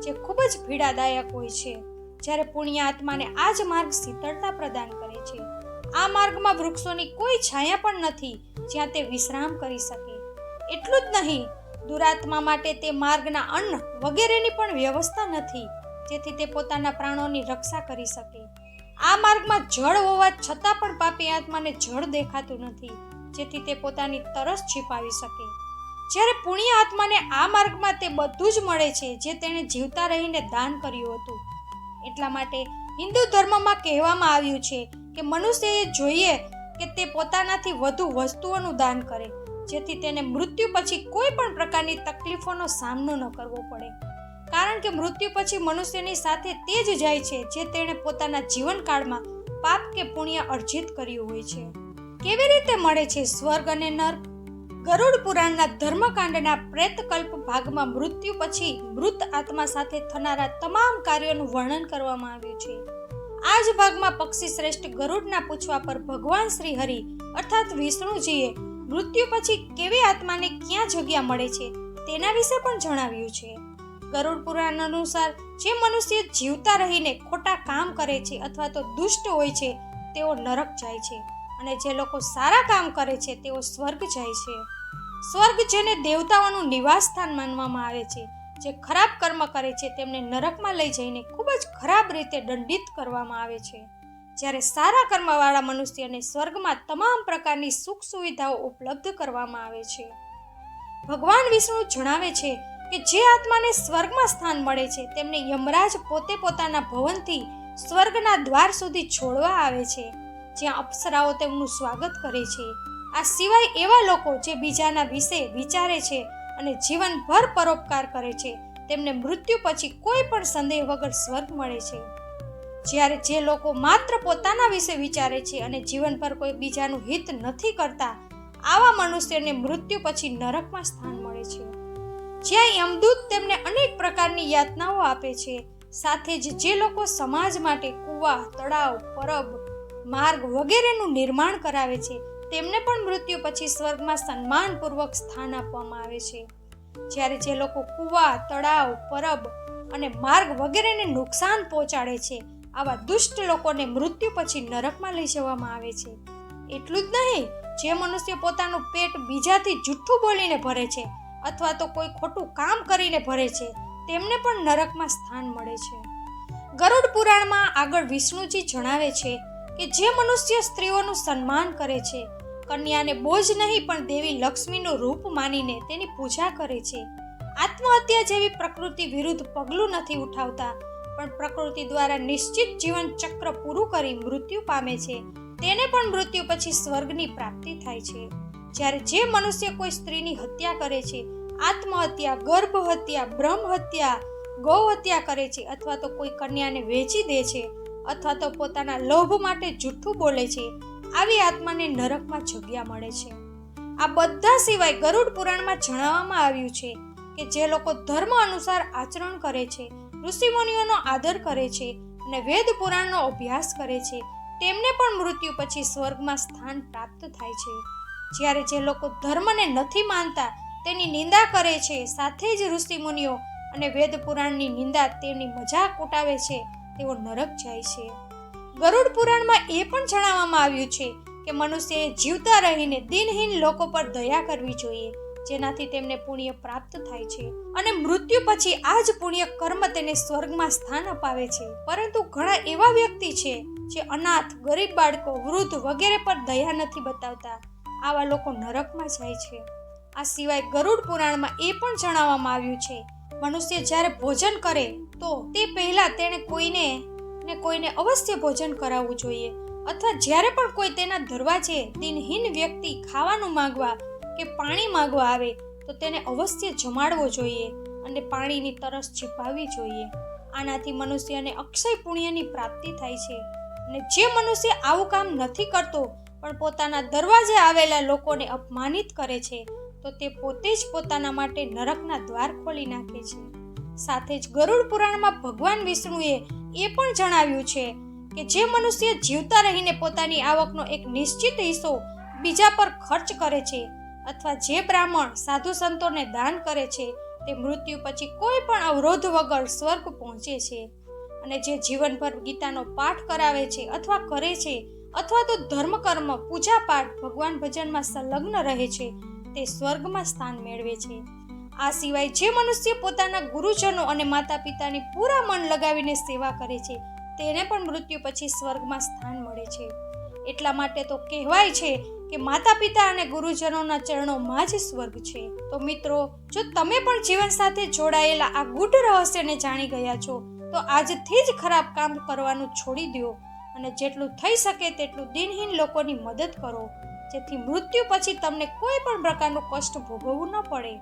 જે ખૂબ જ પીડાદાયક હોય છે. જ્યારે પુણ્ય આત્માને આ જ માર્ગ શીતળતા પ્રદાન કરે છે. આ માર્ગમાં વૃક્ષોની કોઈ છાયા પણ નથી જ્યાં તે વિશ્રામ કરી શકે. એટલું જ નહીં, દુરાત્મા માટે તે માર્ગના અન્ન વગેરેની પણ વ્યવસ્થા નથી, જેથી તે પોતાના પ્રાણોની રક્ષા કરી શકે. આ માર્ગમાં જળ હોવા છતાં પણ પાપી આત્માને જળ દેખાતું નથી, જેથી તે પોતાની તરસ छिपाવી શકે. જ્યારે પુણ્ય આત્માને આ માર્ગમાં તે બધું જ મળે છે જે તેણે જીવતા રહીને દાન કર્યું હતું. એટલા માટે હિન્દુ ધર્મમાં કહેવામાં આવ્યું છે કે મનુષ્યએ જોઈએ કે તે પોતાનાથી વધુ વસ્તુઓનું દાન કરે, જેથી તેને મૃત્યુ પછી કોઈ પણ પ્રકારની તકલીફોનો સામનો ન કરવો પડે. કારણ કે મૃત્યુ પછી મનુષ્યની સાથે તે જ જાય છે જે તેણે પોતાના જીવનકાળમાં પાપ કે પુણ્ય અર્જિત કર્યું હોય છે. કેવી રીતે મળે છે સ્વર્ગ અને નર્ક? ગરુડ પુરાણના ધર્મકાંડના પ્રેતકલ્પ ભાગમાં મૃત્યુ પછી મૃત આત્મા સાથે થનારા તમામ કાર્યોનું વર્ણન કરવામાં આવ્યું છે. આ જ ભાગમાં પક્ષી શ્રેષ્ઠ ગરુડના પૂછવા પર ભગવાન શ્રી હરિ અર્થાત વિષ્ણુજીએ મૃત્યુ પછી કેવી આત્માને ક્યાં જગ્યા મળે છે તેના વિશે પણ જણાવ્યું છે. ગરુડ પુરાણ અનુસાર જે મનુષ્ય જીવતા રહીને ખોટા કામ કરે છે અથવા તો દુષ્ટ હોય છે તેઓ નરક જાય છે, અને જે લોકો સારા કામ કરે છે તેઓ સ્વર્ગ જાય છે. સ્વર્ગ જેને દેવતાઓનું નિવાસ સ્થાન માનવામાં આવે છે. જે ખરાબ કર્મ કરે છે તેમને નરકમાં લઈ જઈને ખૂબ જ ખરાબ રીતે દંડિત કરવામાં આવે છે, જ્યારે સારા કર્મવાળા મનુષ્યને સ્વર્ગમાં તમામ પ્રકારની સુખ સુવિધાઓ ઉપલબ્ધ કરવામાં આવે છે. ભગવાન વિષ્ણુ જણાવે છે કે જે આત્માને સ્વર્ગમાં સ્થાન મળે છે તેમને યમરાજ પોતે પોતાના ભવનથી સ્વર્ગના દ્વાર સુધી છોડવા આવે છે, જ્યાં અપ્સરાઓ તેમનું સ્વાગત કરે છે. આ સિવાય એવા લોકો જે બીજાના વિશે વિચારે છે અને જીવનભર પરોપકાર કરે છે તેમને મૃત્યુ પછી કોઈ પણ સંદેહ વગર સ્વર્ગ મળે છે. જ્યારે જે લોકો માત્ર પોતાના વિશે વિચારે છે અને જીવનભર કોઈ બીજાનું હિત નથી કરતા, આવા મનુષ્યને મૃત્યુ પછી નરકમાં સ્થાન મળે છે, જ્યાં યમદૂત તેમને અનેક પ્રકારની યાતનાઓ આપે છે. સાથે જ જે લોકો સમાજ માટે કૂવા, તળાવ, પરબ, માર્ગ વગેરેનું નિર્માણ કરાવે છે તેમને પણ મૃત્યુ પછી સ્વર્ગમાં સન્માનપૂર્વક સ્થાન આપવામાં આવે છે. જ્યારે જે લોકો કૂવા, તળાવ, પરબ અને માર્ગ વગેરેને નુકસાન પહોંચાડે છે, આવા દુષ્ટ લોકોને મૃત્યુ પછી નરકમાં લઈ જવામાં આવે છે. એટલું જ નહીં, જે મનુષ્ય પોતાનું પેટ બીજાથી જૂઠું બોલીને ભરે છે અથવા તો કોઈ ખોટું કામ કરીને ભરે છે તેમને પણ નરકમાં સ્થાન મળે છે. ગરુડ પુરાણમાં આગળ વિષ્ણુજી જણાવે છે કે જે મનુષ્ય સ્ત્રીઓનું સન્માન કરે છે, કન્યાને બોજ નહીં પણ દેવી લક્ષ્મીનું રૂપ માનીને તેની પૂજા કરે છે, આત્મહત્યા જેવી પ્રકૃતિ વિરુદ્ધ પગલું નથી ઉઠાવતા પણ પ્રકૃતિ દ્વારા નિશ્ચિત જીવન ચક્ર પૂરું કરી મૃત્યુ પામે છે, તેને પણ મૃત્યુ પછી સ્વર્ગની પ્રાપ્તિ થાય છે. જ્યારે જે મનુષ્ય કોઈ સ્ત્રીની હત્યા કરે છે, આત્મહત્યા, ગર્ભ હત્યા, બ્રહ્મ હત્યા, ગૌ હત્યા કરે છે અથવા તો કોઈ કન્યાને વેચી દે છે અથવા તો પોતાના લોભ માટે જૂઠું બોલે છે, આવી આત્માને નરકમાં જગ્યા મળે છે. આ બધા સિવાય ગરુડ પુરાણમાં જણાવવામાં આવ્યું છે કે જે લોકો ધર્મ અનુસાર આચરણ કરે છે, ઋષિમુનિઓનો આદર કરે છે અને વેદ પુરાણનો અભ્યાસ કરે છે તેમને પણ મૃત્યુ પછી સ્વર્ગમાં સ્થાન પ્રાપ્ત થાય છે. જ્યારે જે લોકો ધર્મને નથી માનતા તેની નિંદા કરે છે, સાથે જ ઋષિમુનિઓ અને વેદ પુરાણની નિંદા તેની મજાક ઉડાવે છે, તેઓ નરક જાય છે. ગરુડ પુરાણમાં એ પણ જણાવવામાં આવ્યું છે કે મનુષ્યએ જીવતા રહીને દિનહીન લોકો પર દયા કરવી જોઈએ, જેનાથી તેમને પુણ્ય પ્રાપ્ત થાય છે અને મૃત્યુ પછી આ જ પુણ્ય કર્મ તેને સ્વર્ગમાં સ્થાન અપાવે છે. પરંતુ ઘણા એવા વ્યક્તિ છે જે અનાથ, ગરીબ બાળકો, વૃદ્ધ વગેરે પર દયા નથી બતાવતા, આવા લોકો નરકમાં જાય છે. આ સિવાય ગરુડ પુરાણમાં એ પણ જણાવવામાં આવ્યું છે મનુષ્ય જ્યારે ભોજન કરે તો તે પહેલા તેણે કોઈને અવશ્ય ભોજન કરાવવું જોઈએ, અથવા જ્યારે પણ કોઈ તેના દરવાજે દિનહીન વ્યક્તિ ખાવાનું માંગવા કે પાણી માંગવા આવે તો તેને અવશ્ય જમાડવો જોઈએ અને પાણીની તરસ છીપાવવી જોઈએ. આનાથી મનુષ્યને અક્ષય પુણ્યની પ્રાપ્તિ થાય છે. અને જે મનુષ્ય આવું કામ નથી કરતો પણ પોતાના દરવાજે આવેલા લોકોને અપમાનિત કરે છે તો તે પોતે જ પોતાના માટે નરકના દ્વાર ખોલી નાખે છે. સાથે જ ગરુડ પુરાણમાં ભગવાન વિષ્ણુએ એ પણ જણાવ્યું છે કે જે મનુષ્ય જીવતા રહીને પોતાની આવકનો એક નિશ્ચિત હિસ્સો બીજા પર ખર્ચ કરે છે અથવા જે બ્રાહ્મણ, સાધુ સંતોને દાન કરે છે તે મૃત્યુ પછી કોઈ પણ અવરોધ વગર સ્વર્ગ પહોંચે છે. અને જે જીવનભર ગીતાનો પાઠ કરાવે છે અથવા કરે છે અથવા તો ધર્મ કર્મ, પૂજા પાઠ, ભગવાન ભજનમાં સંલગ્ન રહે છે તે સ્વર્ગમાં સ્થાન મેળવે છે. આ સિવાય જે મનુષ્ય પોતાના ગુરુજનો અને માતા પિતાની પૂરા મન લગાવીને સેવા કરે છે તેને પણ મૃત્યુ પછી સ્વર્ગમાં સ્થાન મળે છે. એટલા માટે તો કહેવાય છે કે માતા પિતા અને ગુરુજનોના ચરણોમાં જ સ્વર્ગ છે. તો મિત્રો, જો તમે પણ જીવન સાથે જોડાયેલા આ ગૂઢ રહસ્યને જાણી ગયા છો તો આજથી જ ખરાબ કામ કરવાનું છોડી દો અને જેટલું થઈ શકે તેટલું દિનહીન લોકોની મદદ કરો, જેથી મૃત્યુ પછી તમને કોઈ પણ પ્રકારનું કષ્ટ ભોગવવું ન પડે.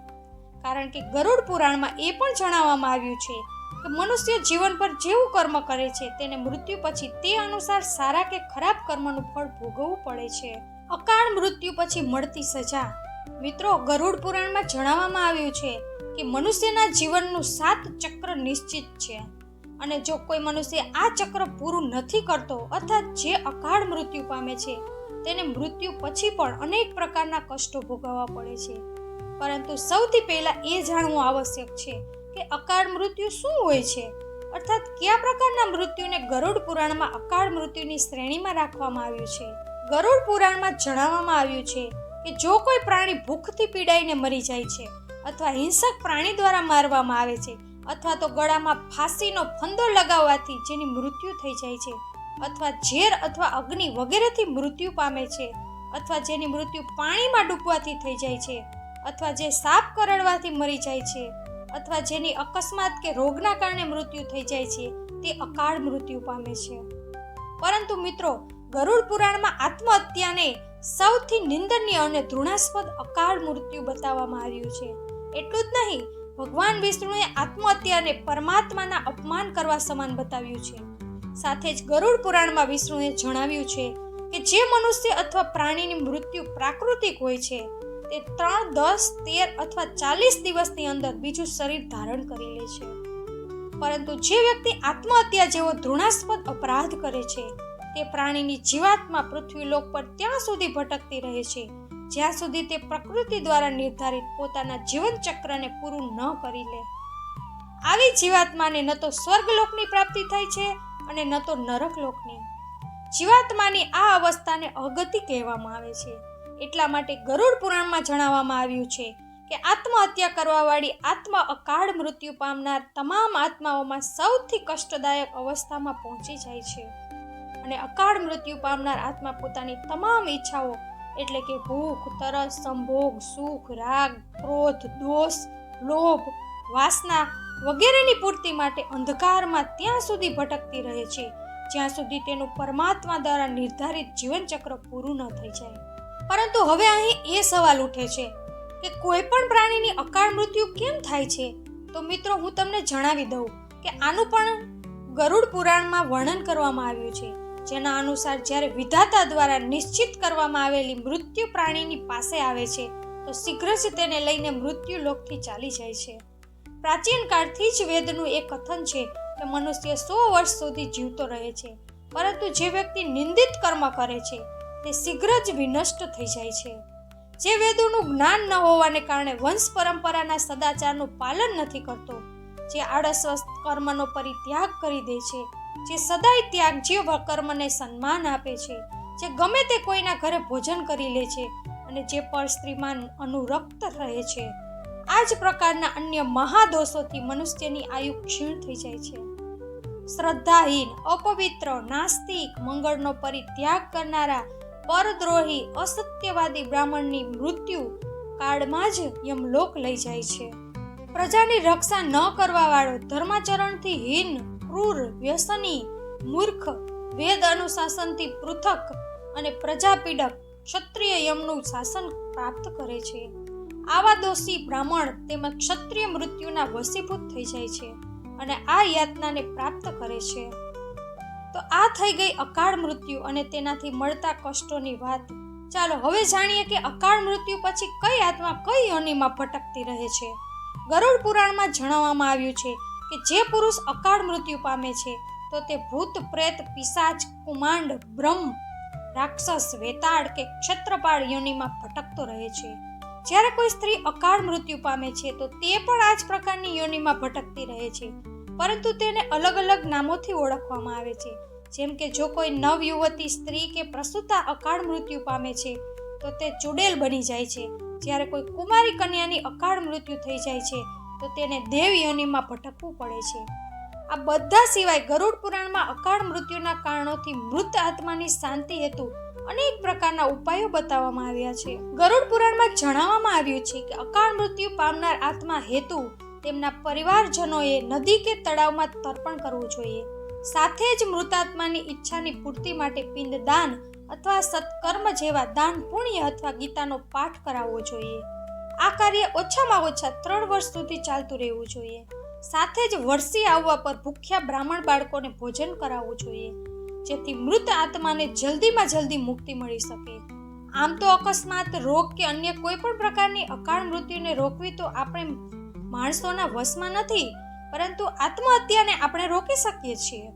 કારણ કે ગરુડ પુરાણમાં એ પણ જણાવવામાં આવ્યું છે કે મનુષ્ય જીવનભર જેવું કર્મ કરે છે તેને મૃત્યુ પછી તે અનુસાર સારા કે ખરાબ કર્મનું ફળ ભોગવવું પડે છે. અકાળ મૃત્યુ પછી મળતી સજા મિત્રો, ગરુડ પુરાણમાં જણાવવામાં આવ્યું છે કે મનુષ્યના જીવનનું 7 ચક્ર નિશ્ચિત છે અને જો કોઈ મનુષ્ય આ ચક્ર પૂરું નથી કરતો અથવા જે અકાળ મૃત્યુ પામે છે તેને મૃત્યુ પછી પણ અનેક પ્રકારના કષ્ટો ભોગવવા પડે છે. પરંતુ સૌથી પહેલા એ જાણવું આવશ્યક છે કે અકાળ મૃત્યુ શું હોય છે, અર્થાત કયા પ્રકારના મૃત્યુને ગરુડ પુરાણમાં અકાળ મૃત્યુની શ્રેણીમાં રાખવામાં આવ્યું છે. ગરુડ પુરાણમાં જણાવવામાં આવ્યું છે કે જો કોઈ પ્રાણી ભૂખથી પીડાઈને મરી જાય છે અથવા હિંસક પ્રાણી દ્વારા મારવામાં આવે છે અથવા તો ગળામાં ફાંસીનો ફંદો લગાવવાથી જેની મૃત્યુ થઈ જાય છે અથવા ઝેર અથવા અગ્નિ વગેરેથી મૃત્યુ પામે છે અથવા જેની મૃત્યુ પાણીમાં ડૂબવાથી થઈ જાય છે અથવા જે સાપ કરડવાથી મરી જાય છે અથવા જેની અકસ્માત કે રોગના કારણે મૃત્યુ થઈ જાય છે તે અકાળ મૃત્યુ પામે છે. પરંતુ મિત્રો, ગરુડ પુરાણમાં આત્મહત્યાને સૌથી નિંદનીય અને ઘૃણાસ્પદ અકાળ મૃત્યુ બતાવવામાં આવ્યું છે. એટલું જ નહીં, ભગવાન વિષ્ણુએ આત્મહત્યાને પરમાત્માના અપમાન કરવા સમાન બતાવ્યું છે. સાથે જ ગરુડ પુરાણમાં વિષ્ણુએ જણાવ્યું છે કે જે મનુષ્ય અથવા પ્રાણીની મૃત્યુ પ્રાકૃતિક હોય છે તે 3, 10, 13 અથવા 40 દિવસની અંદર બીજું શરીર ધારણ કરી લે છે. પરંતુ જે વ્યક્તિ આત્મહત્યા જેવો ઘૃણાસ્પદ અપરાધ કરે છે તે પ્રાણીની જીવાત્મા પૃથ્વીલોક પર ત્યાં સુધી ભટકતી રહે છે જ્યાં સુધી તે પ્રકૃતિ દ્વારા નિર્ધારિત પોતાના જીવન ચક્રને પૂરું ન કરી લે. આવી જીવાત્માને ન તો સ્વર્ગલોકની પ્રાપ્તિ થાય છે અને ન તો નરકલોકની. જીવાત્માની આ અવસ્થાને અગતિ કહેવામાં આવે છે. એટલા માટે ગરુડ પુરાણમાં જણાવવામાં આવ્યું છે કે આત્મહત્યા કરવાવાળી આત્મા અકાળ મૃત્યુ પામનાર તમામ આત્માઓમાં સૌથી કષ્ટદાયક અવસ્થામાં પહોંચી જાય છે અને અકાળ મૃત્યુ પામનાર આત્મા પોતાની તમામ ઈચ્છાઓ એટલે કે ભૂખ, તરસ, સંભોગ, સુખ, રાગ, ક્રોધ, દોષ, લોભ, વાસના વગેરેની પૂર્તિ માટે અંધકારમાં ત્યાં સુધી ભટકતી રહે છે જ્યાં સુધી તેનું પરમાત્મા દ્વારા નિર્ધારિત જીવનચક્ર પૂરું ન થઈ જાય. પરંતુ હવે અહીં એ સવાલ ઉઠે છે કે કોઈ પણ પ્રાણીની અકાળ મૃત્યુ કેમ થાય છે? તો મિત્રો, હું તમને જણાવી દઉં કે આનું પણ ગરુડ પુરાણમાં વર્ણન કરવામાં આવ્યું છે, જેના અનુસાર જ્યારે વિધાતા દ્વારા નિશ્ચિત કરવામાં આવેલી મૃત્યુ પ્રાણીની પાસે આવે છે તો શીઘ્ર જ તેને લઈને મૃત્યુ લોકથી ચાલી જાય છે. પ્રાચીન કાળથી જ વેદનું એક કથન છે કે મનુષ્ય 100 વર્ષ સુધી જીવતો રહે છે, પરંતુ જે વ્યક્તિ નિંદિત કર્મ કરે છે તે શીઘ્ર જ વિનષ્ટ થઈ જાય છે. જે વેદોનું જ્ઞાન ન હોવાને કારણે વંશ પરંપરાના સદાચારનું પાલન નથી કરતો, જે આળસવશ કર્મનો પરિત્યાગ કરી દે છે, જે સદાય ત્યાગજીય કર્મને સન્માન આપે છે, જે ગમે તે કોઈના ઘરે ભોજન કરી લે છે અને જે પર સ્ત્રીમાં અનુરક્ત રહે છે, આ જ પ્રકારના અન્ય મહાદોષોથી મનુષ્યની આયુ ક્ષીણ થઈ જાય છે. શ્રદ્ધાહીન, અપવિત્ર, નાસ્તિક, મંગળનો પરિત્યાગ કરનારા, પરદ્રોહી, અસત્યવાદી બ્રાહ્મણની મૃત્યુ કાળમાં જ યમલોક લઈ જાય છે. પ્રજાની રક્ષા ન કરવા વાળો, ધર્માચરણથી હીન, ક્રૂર, વ્યસની, મૂર્ખ, વેદ અનુશાસનથી પૃથક અને પ્રજાપીડક ક્ષત્રિય યમનું શાસન પ્રાપ્ત કરે છે. આવા દોષી બ્રાહ્મણ તેમજ ક્ષત્રિય મૃત્યુના વશીભૂત થઈ જાય છે અને આ યાતનાને પ્રાપ્ત કરે છે. તો આ થઈ ગઈ અકાળ મૃત્યુ અને તેનાથી મળતા કષ્ટોની વાત. ચાલો હવે જાણીએ કે અકાળ મૃત્યુ પછી કઈ આત્મા કઈ યોનિમાં ભટકતી રહે છે. ગરુડ પુરાણમાં જણાવવામાં આવ્યું છે કે જે પુરુષ અકાળ મૃત્યુ પામે છે તો તે ભૂત, પ્રેત, પિશાચ, કુમાંડ, બ્રહ્મ, રાક્ષસ, વેતાળ કે ક્ષત્રપાળ યોનિમાં ભટકતો રહે છે. જ્યારે કોઈ સ્ત્રી અકાળ મૃત્યુ પામે છે તો તે પણ આ જ પ્રકારની યોનિમાં ભટકતી રહે છે, પરંતુ તેને અલગ અલગ નામોથી ઓળખવામાં આવે છે. જેમ કે જો કોઈ નવયુવતી સ્ત્રી કે પ્રસૂતા અકાળ મૃત્યુ પામે છે તો તે ચુડેલ બની જાય છે. જ્યારે કોઈ કુમારી કન્યાની અકાળ મૃત્યુ થઈ જાય છે તો તેને દેવ યોનિમાં ભટકવું પડે છે. આ બધા સિવાય ગરુડ પુરાણમાં અકાળ મૃત્યુના કારણોથી મૃત આત્માની શાંતિ હેતુ અનેક પ્રકારના ઉપાયો બતાવવામાં આવ્યા છે. ગરુડ પુરાણમાં જણાવવામાં આવ્યું છે કે અકાળ મૃત્યુ પામનાર આત્મા હેતુ તેમના પરિવારજનોએ નદી કે તળાવમાં તર્પણ કરવું જોઈએ. સાથે જ મૃતાત્માની ઈચ્છાની પૂર્તિ માટે પિંડદાન અથવા સત્કર્મ જેવા દાન, પુણ્ય અથવા ગીતાનો પાઠ કરાવવો જોઈએ. આ કાર્ય ઓછામાં ઓછા 3 વર્ષ સુધી ચાલતું રહેવું જોઈએ. સાથે જ વર્ષી આવવા પર ભૂખ્યા બ્રાહ્મણ બાળકોને ભોજન કરાવવું જોઈએ, જેથી મૃત આત્માને જલ્દીમાં જલ્દી મુક્તિ મળી શકે. આમ તો અકસ્માત, રોગ કે અન્ય કોઈ પણ પ્રકારની અકાળ મૃત્યુને રોકવી તો આપણે માણસોના વશમાં નથી, પરંતુ આત્મહત્યાને આપણે રોકી શકીએ છીએ.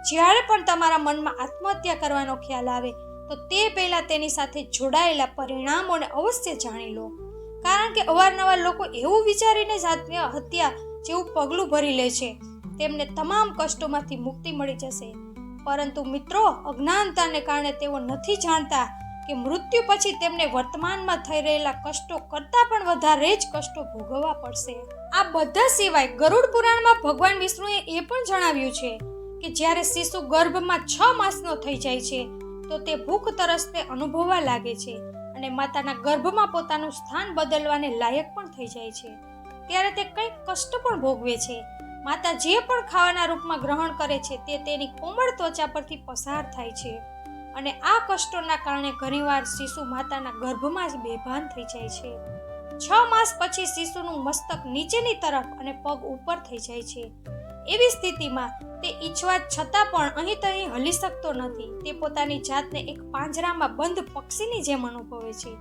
જ્યારે પણ તમારા મનમાં આત્મહત્યા કરવાનો ખ્યાલ આવે તો તે પહેલાં તેની સાથે જોડાયેલા પરિણામોને અવશ્ય જાણી લો. કારણ કે અવારનવાર લોકો એવું વિચારીને જ આત્મહત્યા જેવું પગલું ભરી લે છે તેમને તમામ કષ્ટોમાંથી મુક્તિ મળી જશે. પરંતુ મિત્રો, અજ્ઞાનતાને કારણે તેઓ નથી જાણતા કે મૃત્યુ પછી તેમને વર્તમાનમાં થઈ રહેલા કષ્ટો કરતાં પણ વધારે જ કષ્ટો ભોગવવા પડશે. આ બધા સિવાય ગરુડ પુરાણમાં ભગવાન વિષ્ણુએ એ પણ જણાવ્યું છે કે જ્યારે શિશુ ગર્ભમાં 6 માસનો થઈ જાય છે તો તે ભૂખ તરસને અનુભવવા લાગે છે અને માતાના ગર્ભમાં પોતાનું સ્થાન બદલવાને લાયક પણ થઈ જાય છે. ત્યારે તે કંઈક કષ્ટ પણ ભોગવે છે. માતા જે પણ ખાવાના રૂપમાં ગ્રહણ કરે છે તે તેની કોમળ ત્વચા પરથી પસાર થાય છે અને આ કષ્ટોના કારણે ઘણીવાર શિશુ માતાના ગર્ભમાં જ બેભાન થઈ જાય છે. 6 માસ પછી શિશુનું મસ્તક નીચેની તરફ અને પગ ઉપર થઈ જાય છે. એવી સ્થિતિમાં તે ઈચ્છવા છતાં પણ અહીં તહીં હલી શકતો નથી. તે પોતાની જાતને એક પાંજરામાં બંધ પક્ષીની જેમ અનુભવે છે.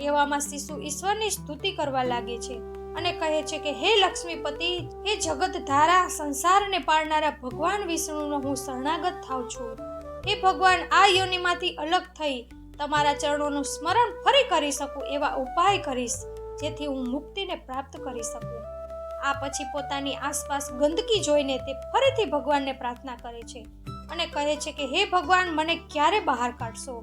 એવામાં શિશુ ઈશ્વરની સ્તુતિ કરવા લાગે છે અને કહે છે કે હે લક્ષ્મીપતિ, હે જગત ધારા, સંસારને પાળનારા ભગવાન વિષ્ણુનો હું શરણાગત થાઉં છું. હે ભગવાન, આ યોનિમાંથી અલગ થઈ તમારા ચરણોનું સ્મરણ ફરી કરી શકું એવા ઉપાય કરીશ જેથી હું મુક્તિને પ્રાપ્ત કરી શકું. આ પછી પોતાની આસપાસ ગંદકી જોઈને તે ફરીથી ભગવાનને પ્રાર્થના કરે છે અને કહે છે કે હે ભગવાન, મને ક્યારે બહાર કાઢશો?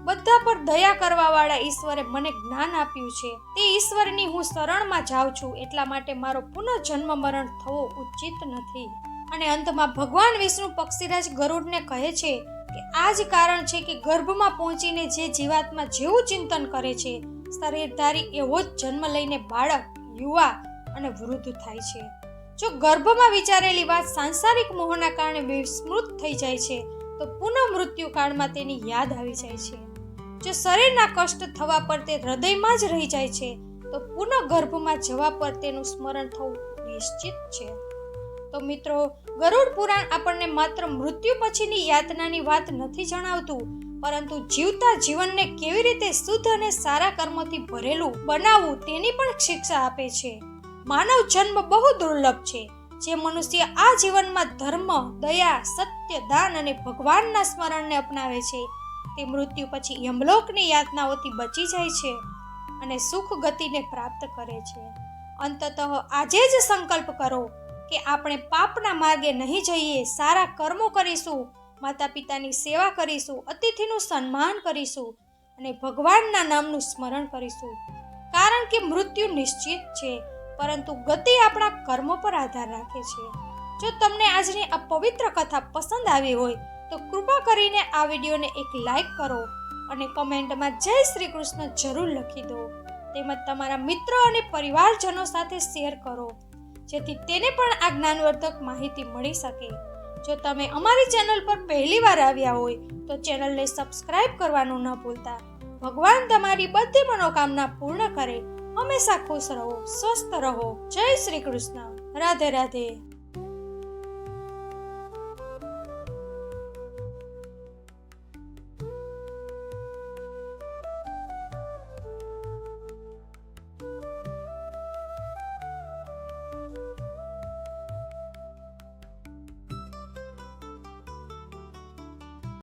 બધા પર દયા કરવા વાળા ઈશ્વરે મને જ્ઞાન આપ્યું છે. તે ઈશ્વરની હું શરણમાં જાઉં છું, એટલા માટે મારો પુનઃજન્મ મરણ થવો ઉચિત નથી. અને અંતમાં ભગવાન વિષ્ણુ પક્ષીરાજ ગરુડને કહે છે કે આ જ કારણ છે કે ગર્ભમાં પહોંચીને જે જીવાત્મા જેવું ચિંતન કરે છે, શરીરધારી એવો જ જન્મ લઈને બાળક, યુવા અને વૃદ્ધ થાય છે. જો ગર્ભમાં વિચારેલી વાત સાંસારિક મોહના કારણે વિસ્મૃત થઈ જાય છે તો પુનઃ મૃત્યુ કાળમાં તેની યાદ આવી જાય છે. જો શરીરના કષ્ટ થવા પર તે હૃદયમાં જ રહી જાય છે તો પુનઃ ગર્ભમાં જવા પર તેનું સ્મરણ થવું નિશ્ચિત છે. તો મિત્રો, ગરુડ પુરાણ આપણને માત્ર મૃત્યુ પછીની યાતનાની વાત નથી જણાવતું, પરંતુ જીવતા જીવનને કેવી રીતે શુદ્ધ અને સારા કર્મોથી ભરેલું બનાવવું તેની પણ શિક્ષા આપે છે. માનવ જન્મ બહુ દુર્લભ છે. જે મનુષ્ય આ જીવનમાં ધર્મ, દયા, સત્ય, દાન અને ભગવાનના સ્મરણને અપનાવે છે તે મૃત્યુ પછી યમલોકની યાતનાઓથી બચી જાય છે અને સુખ ગતિને પ્રાપ્ત કરે છે. અંતતઃ આજે જ સંકલ્પ કરો કે આપણે પાપના માર્ગે નહીં જઈએ, સારા કર્મો કરીશું, માતા પિતાની સેવા કરીશું, અતિથિનું સન્માન કરીશું અને ભગવાનના નામનું સ્મરણ કરીશું. કારણ કે મૃત્યુ નિશ્ચિત છે, પરંતુ ગતિ આપણા કર્મો પર આધાર રાખે છે. જો તમને આજની આ પવિત્ર કથા પસંદ આવી હોય તો કૃપા કરીને આ વિડીયોને એક લાઈક કરો અને કમેન્ટમાં જય શ્રી કૃષ્ણ જરૂર લખી દો. તેમજ તમારા મિત્રો અને પરિવારજનો સાથે શેર કરો જેથી તેને પણ આ જ્ઞાનવર્ધક માહિતી મળી શકે. જો તમે અમારી ચેનલ પર પહેલી વાર આવ્યા હોય તો ચેનલને સબસ્ક્રાઇબ કરવાનું ન ભૂલતા. ભગવાન તમારી બધી મનોકામના પૂર્ણ કરે. હંમેશા ખુશ રહો, સ્વસ્થ રહો. જય શ્રી કૃષ્ણ. રાધે રાધે.